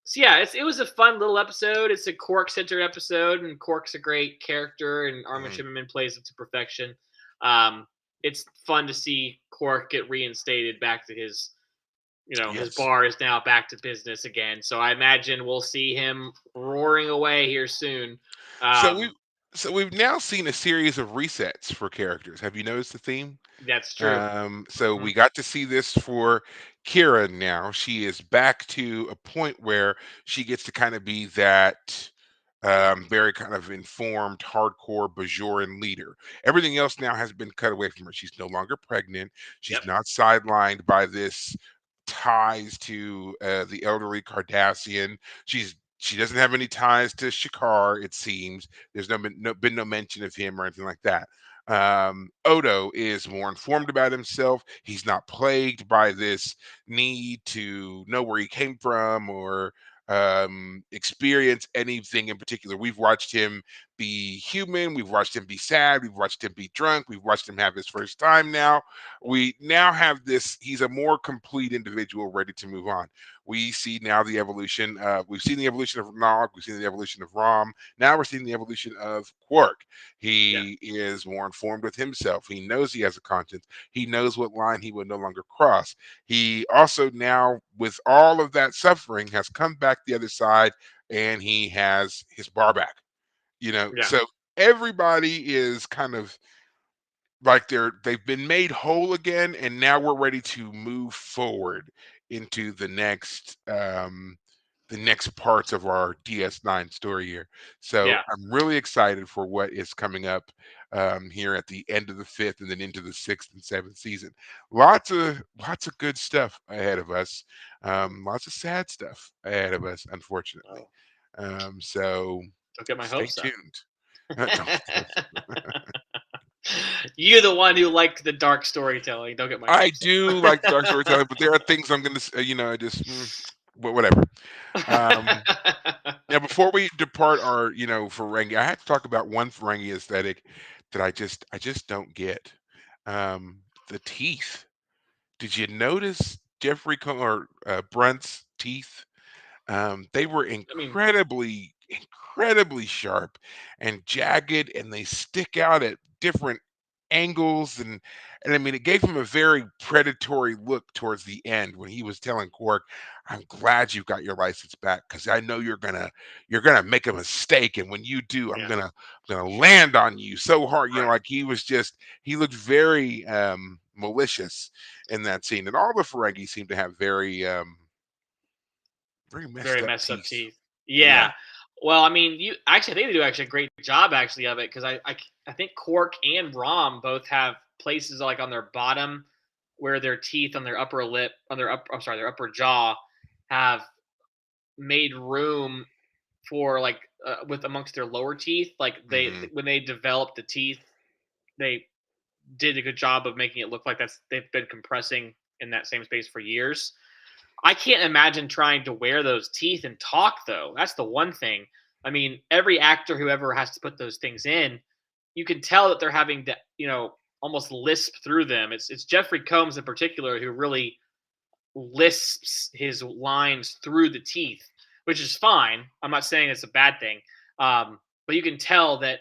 so yeah, it was a fun little episode. It's a Quark centered episode, and Quark's a great character, and Armin Mhm. Shimmerman plays it to perfection. Um, it's fun to see Quark get reinstated back to his, his Yes. bar is now back to business again. So I imagine we'll see him roaring away here soon. So we Um, so we've now seen a series of resets for characters. Have you noticed the theme? that's true. So Hmm. we got to see this for Kira now. She is back to a point where she gets to kind of be that very kind of informed, hardcore Bajoran leader. Everything else now has been cut away from her. She's no longer pregnant. Yep. She's not sidelined by this ties to the elderly Cardassian. She doesn't have any ties to Shakar. It seems there's been no mention of him or anything like that. Odo is more informed about himself. He's not plagued by this need to know where he came from or experience anything in particular. We've watched him be human. We've watched him be sad. We've watched him be drunk. We've watched him have his first time now. We now have this, he's a more complete individual ready to move on. We see now the evolution we've seen the evolution of Nog, we've seen the evolution of Rom. Now we're seeing the evolution of Quark. Yeah. He is more informed with himself. He knows he has a conscience. He knows what line he would no longer cross. He also now, with all of that suffering, has come back the other side, and he has his bar back. Yeah. So everybody is kind of like they've been made whole again, and now we're ready to move forward into the next parts of our DS9 story here. So Yeah. I'm really excited for what is coming up here at the end of the fifth and then into the sixth and seventh season. Lots of good stuff ahead of us. Lots of sad stuff ahead of us, unfortunately. Oh, So don't get my stay hopes up. tuned. Don't- You're the one who liked the dark storytelling. Don't get my I hopes do like the dark storytelling, but there are things I'm gonna, I just, whatever. Um, up. Now, before we depart our, Ferengi, I had to talk about one Ferengi aesthetic that I just don't get. The teeth. Did you notice or Brunt's teeth? They were I mean, incredibly sharp and jagged, and they stick out at different angles, and I mean, it gave him a very predatory look towards the end when he was telling Quark, "I'm glad you got your license back because I know you're gonna make a mistake, and when you do, I'm yeah, gonna land on you so hard." right. Like he looked very malicious in that scene, and all the Ferengi seem to have very messed Very up messed up teeth. teeth. Yeah. Yeah. Well, I mean, you actually, I think they do actually a great job actually of it because I think Cork and Rom both have places like on their bottom where their teeth on their upper lip on their up I'm sorry their upper jaw have made room for like with amongst their lower teeth. Like they Hmm. when they developed the teeth, they did a good job of making it look like they've been compressing in that same space for years. I can't imagine trying to wear those teeth and talk though. That's the one thing. I mean, every actor who ever has to put those things in, you can tell that they're having to, almost lisp through them. It's Jeffrey Combs in particular who really lisps his lines through the teeth, which is fine. I'm not saying it's a bad thing, but you can tell that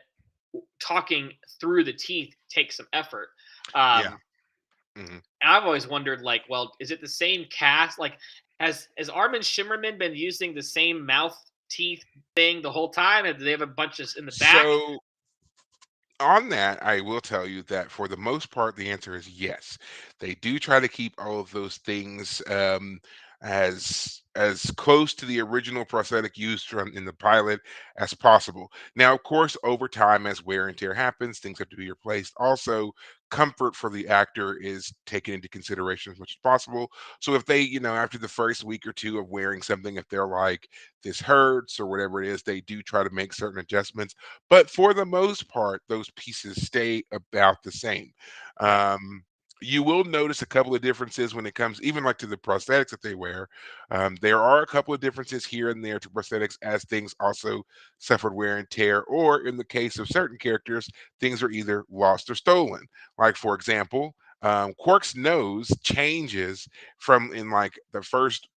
talking through the teeth takes some effort. Yeah. Um, Hmm. and I've always wondered, like, well, is it the same cast? Like, has Armin Shimmerman been using the same mouth teeth thing the whole time? And do they have a bunch of in the back? So on that, I will tell you that for the most part, the answer is yes. They do try to keep all of those things as close to the original prosthetic used from in the pilot as possible. Now, of course, over time, as wear and tear happens, things have to be replaced. Also, comfort for the actor is taken into consideration as much as possible. So if they, after the first week or two of wearing something, if they're like, this hurts or whatever it is, they do try to make certain adjustments. But for the most part, those pieces stay about the same. Yep. Um, you will notice a couple of differences when it comes even like to the prosthetics that they wear. There are a couple of differences here and there to prosthetics as things also suffered wear and tear, or in the case of certain characters, things are either lost or stolen. Like, for example, Quark's nose changes from in like the first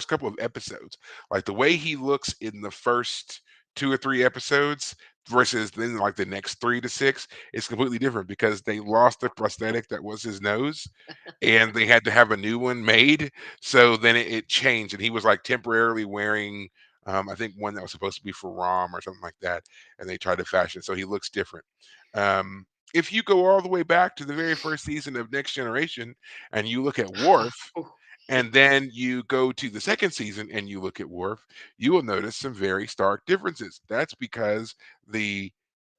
couple of episodes. Like the way he looks in the first 2 or 3 episodes versus then like the next 3 to 6 is completely different because they lost the prosthetic that was his nose and they had to have a new one made. So then it changed and he was like temporarily wearing I think one that was supposed to be for Rom or something like that, and they tried to fashion so he looks different. Um, if you go all the way back to the very first season of Next Generation and you look at Worf, and then you go to the second season and you look at Worf, you will notice some very stark differences. That's because the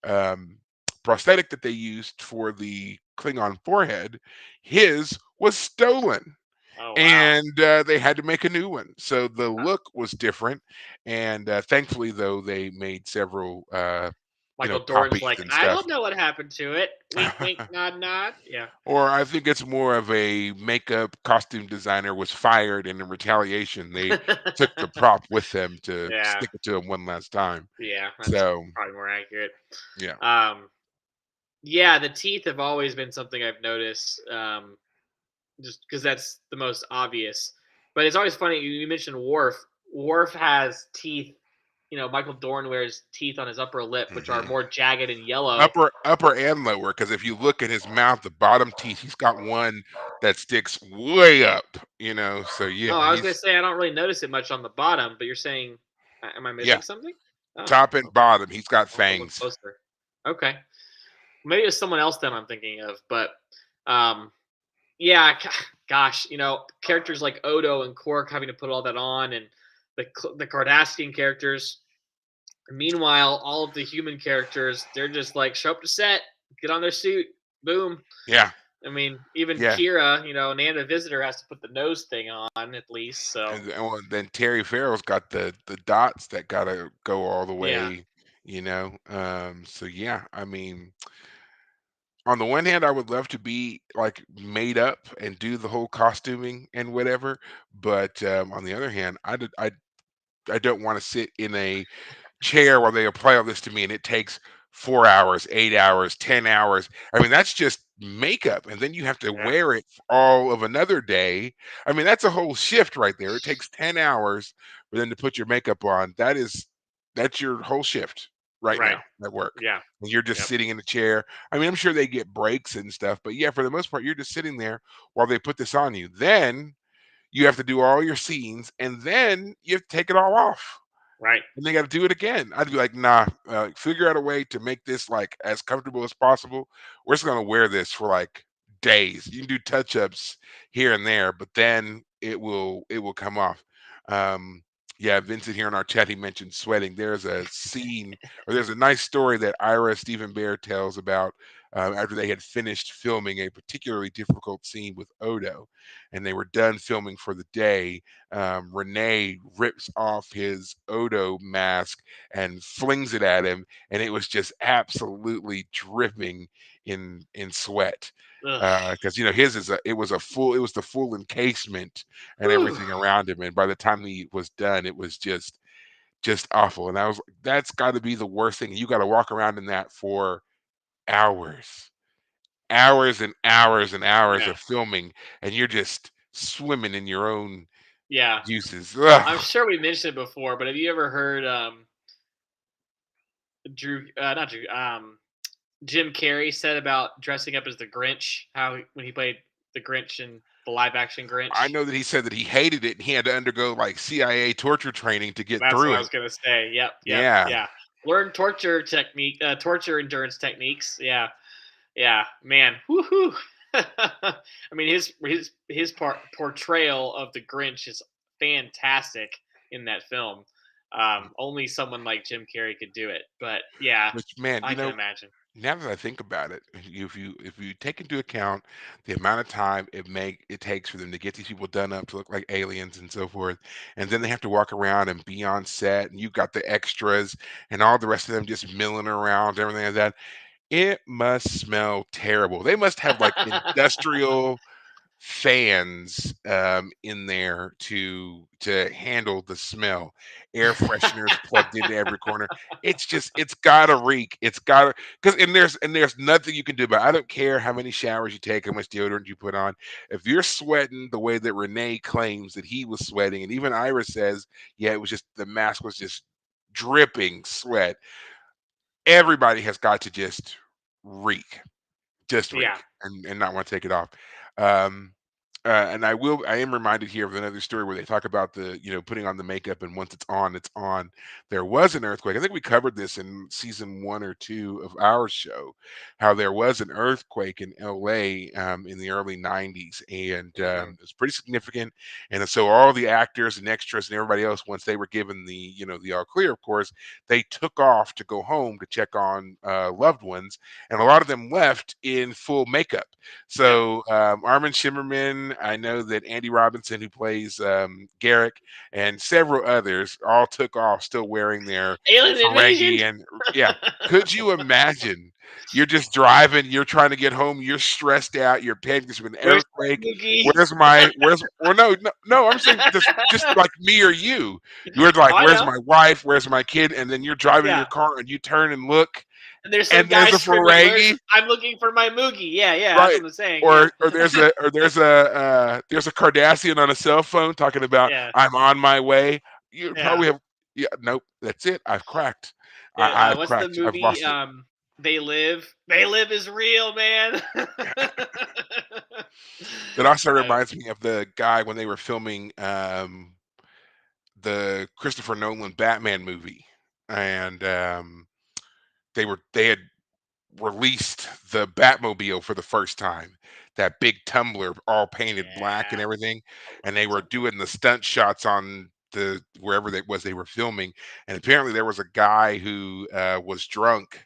um, prosthetic that they used for the Klingon forehead, his was stolen. Oh wow. And they had to make a new one. So the look was different. And thankfully, though, they made several, Michael Dorn's copies like, and I stuff. don't know what happened to it. Wink, wink, nod, nod. Yeah. Or I think it's more of a makeup costume designer was fired, and in retaliation, they took the prop with them to Yeah. stick it to him one last time. Yeah. That's So, probably more accurate. yeah. Um, yeah, the teeth have always been something I've noticed. Just because that's the most obvious. But it's always funny. You mentioned Worf. Worf has teeth. Michael Dorn wears teeth on his upper lip, which are Mhm. more jagged and yellow. Upper and lower, because if you look at his mouth, the bottom teeth, he's got one that sticks way up, so Oh, yeah, I was gonna he's say I don't really notice it much on the bottom, but you're saying, am I yeah, missing something? Oh, top and okay. bottom, he's got I'll have to look fangs. closer. Okay, maybe it's someone else then I'm thinking of, but um, yeah, gosh, characters like Odo and Quark having to put all that on, and the Cardassian characters. Meanwhile, all of the human characters, they're just like show up to set, get on their suit, boom. Yeah, I mean, even yeah, Kira, Nana Visitor has to put the nose thing on at least. So and then Terry Farrell's got the dots that gotta go all the yeah, way, so yeah, I mean, on the one hand, I would love to be like made up and do the whole costuming and whatever, but on the other hand, I don't want to sit in a chair while they apply all this to me and it takes 4 hours, 8 hours, 10 hours. I mean, that's just makeup. And then you have to yeah, wear it for all of another day. I mean, that's a whole shift right there. It takes 10 hours for them to put your makeup on. That's your whole shift right right, now at work. yeah, And you're just yep, sitting in a chair. I mean, I'm sure they get breaks and stuff, but yeah, for the most part, you're just sitting there while they put this on you. Then you have to do all your scenes and then you have to take it all off right, and they got to do it again. I'd be like, nah, figure out a way to make this like as comfortable as possible. We're just gonna wear this for like days. You can do touch ups here and there, but then it will come off. Um, yeah, Vincent here in our chat, he mentioned sweating. There's a scene, or there's a nice story that Ira Stephen Bear tells about after they had finished filming a particularly difficult scene with Odo, and they were done filming for the day. Renee rips off his Odo mask and flings it at him, and it was just absolutely dripping in sweat. ugh, Because his it was the full encasement and whew, everything around him, and by the time he was done, it was just awful. And I was like, that's got to be the worst thing. You got to walk around in that for hours, hours and hours and hours yeah, of filming, and you're just swimming in your own yeah. juices. I'm Ugh. sure we mentioned it before, but have you ever heard Drew, not Drew, Jim Carrey said about dressing up as the Grinch? When he played the Grinch in the live action I Grinch. know that he said that he hated it and he had to undergo like CIA torture training to get That's what through I it. was gonna say. Yep, yep, Yeah. yeah. Learn torture endurance techniques. Yeah, yeah. Man, woohoo. I mean, his portrayal of the Grinch is fantastic in that film. Only someone like Jim Carrey could do it. But yeah, Which, man, I can imagine. now that I think about it, if you take into account the amount of time it takes for them to get these people done up to look like aliens and so forth, and then they have to walk around and be on set, and you got the extras and all the rest of them just milling around, everything like that. It must smell terrible. They must have like industrial fans in there to handle the smell. Air fresheners plugged into every corner. It's gotta reek. It's gotta because and there's nothing you can do about it. I don't care how many showers you take, how much deodorant you put on. If you're sweating the way that Renee claims that he was sweating, and even Ira says, yeah, it was just the mask was just dripping sweat. Everybody has got to reek just Yeah. reek and not want to take it off. Um, I am reminded here of another story where they talk about putting on the makeup, and once it's on, it's on. There was an earthquake. I think we covered this in season 1 or 2 of our show, how there was an earthquake in LA in the early 90s, and Hmm. it was pretty significant. And so all the actors and extras and everybody else, once they were given the all clear, of course, they took off to go home to check on loved ones, and a lot of them left in full makeup. Yep. So Armin Shimmerman, I know that Andy Robinson, who plays Garrick, and several others all took off still wearing their Alien invasion. Ferengi and yeah. Could you imagine? You're just driving, you're trying to get home, you're stressed out, you're paying because of an Where's earthquake. Mookie? Where's or no, I'm saying just like me or you. You're Oh, like, I where's know. my wife? Where's my kid? And then you're driving in your Yeah. car and you turn and look And there's some and there's guy a scribbling. Where's Ferengi. I'm looking for my Moogie. Yeah, yeah. That's Right. what I'm saying. Yeah. There's a Cardassian on a cell phone talking about Yeah. I'm on my way. You Yeah. probably have yeah, nope, that's it. I've cracked. I've What's the cracked. I've movie? lost it. They live. They live is real, man. That also I, reminds me of the guy when they were filming the Christopher Nolan Batman movie. And they had released the Batmobile for the first time. That big tumbler, all painted black and yeah, everything, I and love they that were song. doing the stunt shots on the wherever they was they were filming. And apparently, there was a guy who was drunk,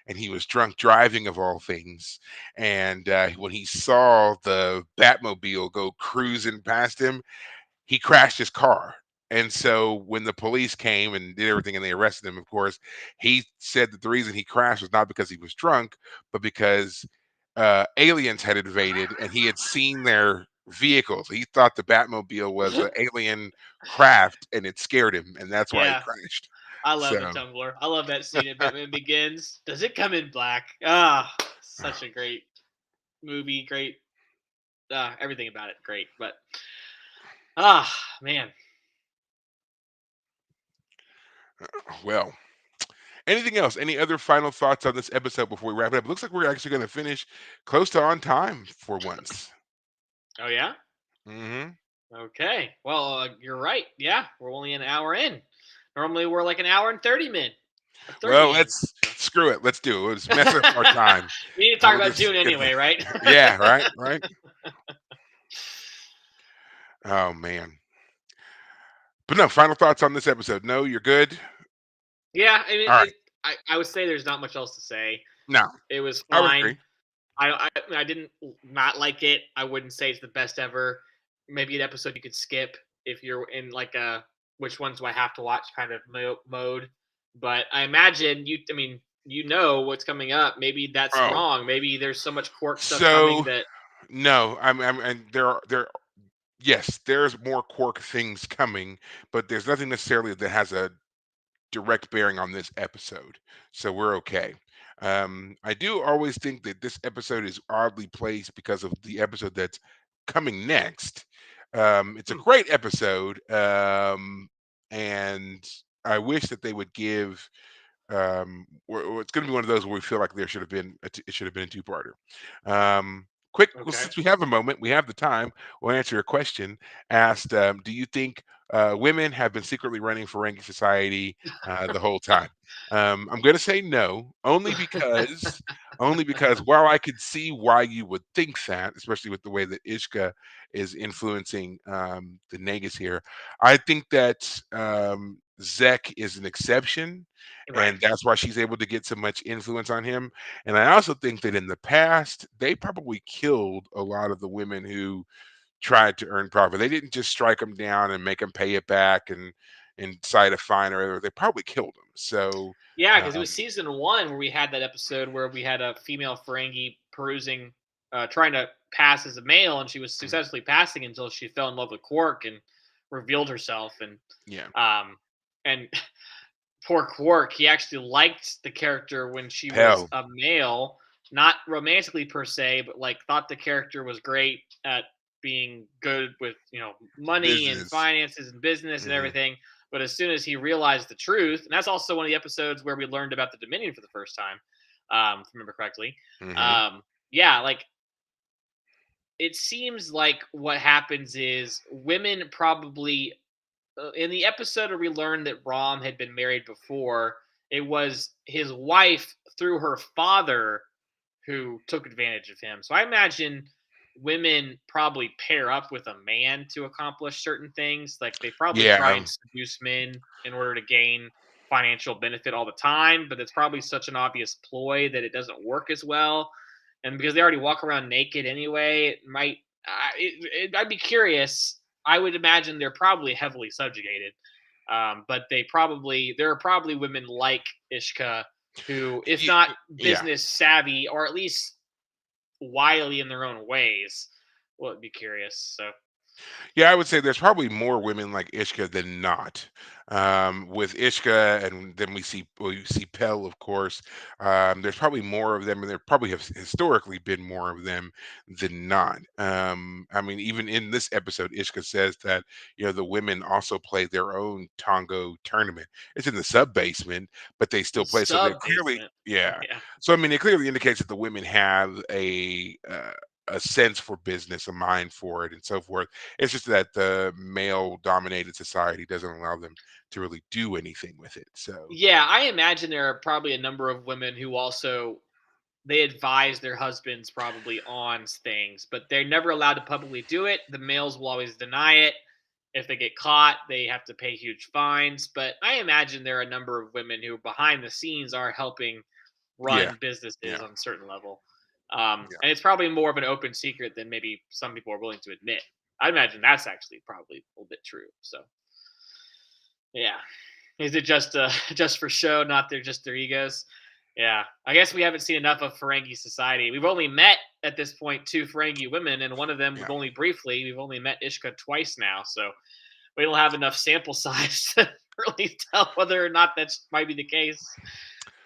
and he was drunk driving of all things. And when he saw the Batmobile go cruising past him, he crashed his car. And so when the police came and did everything and they arrested him, of course, he said that the reason he crashed was not because he was drunk, but because aliens had invaded and he had seen their vehicles. He thought the Batmobile was an alien craft and it scared him, and that's why he Yeah, crashed. I love the So, Tumbler. I love that scene at Batman Begins. Does it come in black? Ah, such a great movie. Great. Everything about it great. But man. well, anything else? Any other final thoughts on this episode before we wrap it up? It looks like we're actually going to finish close to on time for once. Oh yeah. Hmm. Okay. Well, you're right. Yeah, we're only an hour in. Normally, we're like an hour and 30 minutes. Well, 30 in. let's screw it. Let's do it. Let's mess up our time, We need to and talk we'll about just Dune get anyway, right? yeah, right, right. Oh man, but no final thoughts on this episode. No, you're good. Yeah, I mean, All right. I would say there's not much else to say. No, It was I would fine. agree. I didn't not like it. I wouldn't say it's the best ever. Maybe an episode you could skip if you're in like a which ones do I have to watch kind of mode. But I imagine you. I mean, you know what's coming up. Maybe that's Oh, wrong. Maybe there's so much Quark stuff coming so that. no, and there. Yes, there's more Quark things coming, but there's nothing necessarily that has a direct bearing on this episode, so we're okay. I do always think that this episode is oddly placed because of the episode that's coming next. It's a Hmm, great episode, and I wish that they would give it's going to be one of those where we feel like there should have been it should have been a two-parter. Quick, well, okay. since we have a moment, we have the time. We'll answer a question asked: do you think women have been secretly running Ferengi society the whole time? I'm going to say no, only because only because while I could see why you would think that, especially with the way that Ishka is influencing the Negus here, I think that Zek is an exception, Right. and that's why she's able to get so much influence on him. And I also think that in the past, they probably killed a lot of the women who tried to earn profit. They didn't just strike them down and make them pay it back and cite a fine or whatever. They probably killed them. So Yeah, because it was um, season one where we had that episode where we had a female Ferengi perusing, trying to pass as a male, and she was mhm, successfully passing until she fell in love with Quark and revealed herself. yeah, And poor Quark, he actually liked the character when she was hell, a male, not romantically per se, but like thought the character was great at being good with money and business. finances and business and Hmm. everything. But as soon as he realized the truth, and that's also one of the episodes where we learned about the Dominion for the first time, if I remember correctly. Hmm. Yeah, like it seems like what happens is women probably in the episode where we learned that Rom had been married before, it was his wife through her father who took advantage of him. So I imagine women probably pair up with a man to accomplish certain things. Like they probably Yeah, try and seduce men in order to gain financial benefit all the time, but it's probably such an obvious ploy that it doesn't work as well. And because they already walk around naked anyway, it might. I'd be curious. I would imagine they're probably heavily subjugated, but there are probably women like Ishka who, if not yeah. business savvy or at least wily in their own ways, well, I'd be curious. So Yeah, I would say there's probably more women like Ishka than not. With Ishka, and then we see Pell, of course. There's probably more of them, and there probably have historically been more of them than not. I mean, even in this episode, Ishka says that the women also play their own Tongo tournament. It's in the sub basement, but they the still play. So they're sub clearly, basement, yeah. yeah, So I mean, it clearly indicates that the women have a sense for business, a mind for it, and so forth. It's just that the male dominated society doesn't allow them to really do anything with it. So, yeah. I imagine there are probably a number of women who also they advise their husbands probably on things, but they're never allowed to publicly do it. The males will always deny it. If they get caught, they have to pay huge fines. But I imagine there are a number of women who, behind the scenes, are helping yeah, run businesses yeah, on a certain level. yeah. And it's probably more of an open secret than maybe some people are willing to admit. I imagine that's actually probably a little bit true. So, yeah. Is it just just for show, not just their egos? Yeah, I guess we haven't seen enough of Ferengi society. We've only met at this point two Ferengi women, and one of them we've Yeah. only briefly. We've only met Ishka twice now, so we don't have enough sample size to really tell whether or not that's might be the case.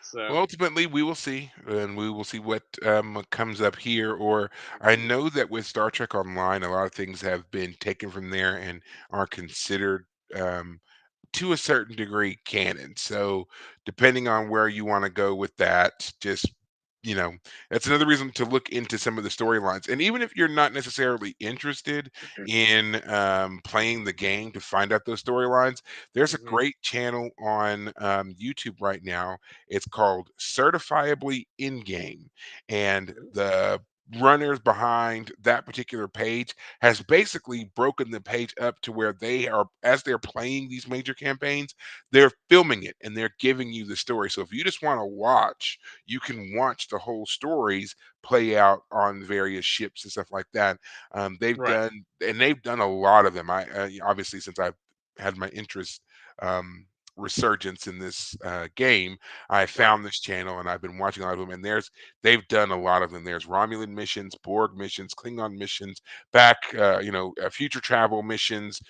So Well, ultimately, we will see, and we will see what comes up here. Or I mhm. know that with Star Trek Online, a lot of things have been taken from there and are considered um, to a certain degree canon. So depending on where you want to go with that, just you know, that's another reason to look into some of the storylines. And even if you're not necessarily interested in playing the game to find out those storylines, there's a Mhm. great channel on YouTube right now. It's called Certifiably In Game, and Mhm. the runners behind that particular page has basically broken the page up to where they are, as they're playing these major campaigns, they're filming it and they're giving you the story. So if you just want to watch, you can watch the whole stories play out on various ships and stuff like that. Right. They've done a lot of them. I obviously, since I've had my interest um resurgence in this game, I Right. found this channel and I've been watching a lot of them, and they've done a lot of them. There's Romulan missions, Borg missions, Klingon missions, future travel missions,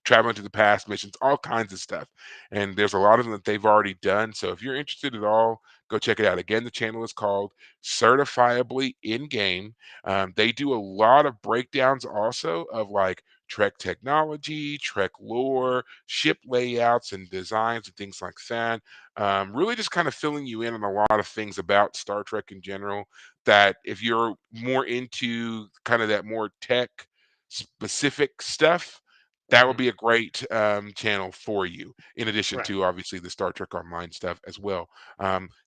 traveling to the past missions, all kinds of stuff. And there's a lot of them that they've already done. So if you're interested at all, go check it out. Again, the channel is called Certifiably In Game. They do a lot of breakdowns also of like Trek technology, Trek lore, ship layouts and designs and things like that. Really just kind of filling you in on a lot of things about Star Trek in general. That if you're more into kind of that more tech specific stuff, that would Hmm. be a great channel for you, in addition Right. to obviously the Star Trek Online stuff as well.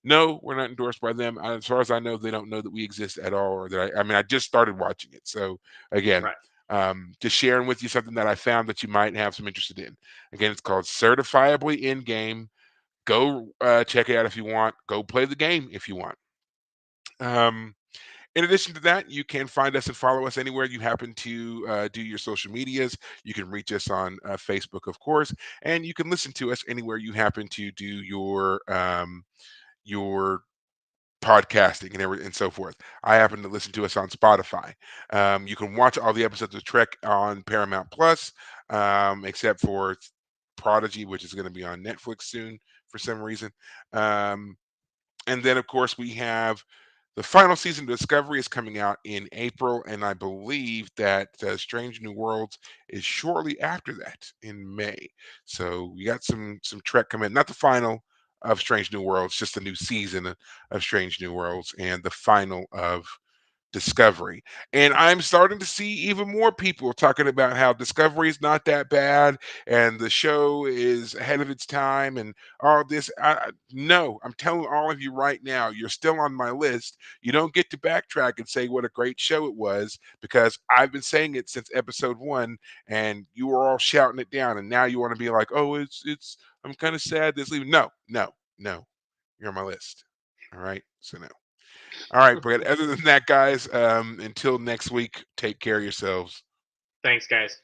No, we're not endorsed by them. As far as I know, they don't know that we exist at all, or that I mean, I just started watching it. So again, Right. just sharing with you something that I found that you might have some interest in. Again, it's called Certifiably In Game. Go check it out if you want. Go play the game if you want. Um, in addition to that, you can find us and follow us anywhere you happen to do your social medias. You can reach us on Facebook, of course, and you can listen to us anywhere you happen to do your podcasting and and so forth. I happen to listen to us on Spotify. You can watch all the episodes of Trek on Paramount Plus, except for Prodigy, which is going to be on Netflix soon for some reason. Um, and then, of course, we have the final season of Discovery is coming out in April, and I believe that Strange New Worlds is shortly after that in May. So we got some Trek coming. Not the final of Strange New Worlds, just the new season of Strange New Worlds, and the final of Discovery. And I'm starting to see even more people talking about how Discovery is not that bad and the show is ahead of its time and all this. No, I'm telling all of you right now, you're still on my list. You don't get to backtrack and say what a great show it was, because I've been saying it since episode one and you were all shouting it down. And now you want to be like, oh, I'm kind of sad this leaving. No, no, no. You're on my list. All right. So no. All right, but other than that, guys, until next week, take care of yourselves. Thanks, guys.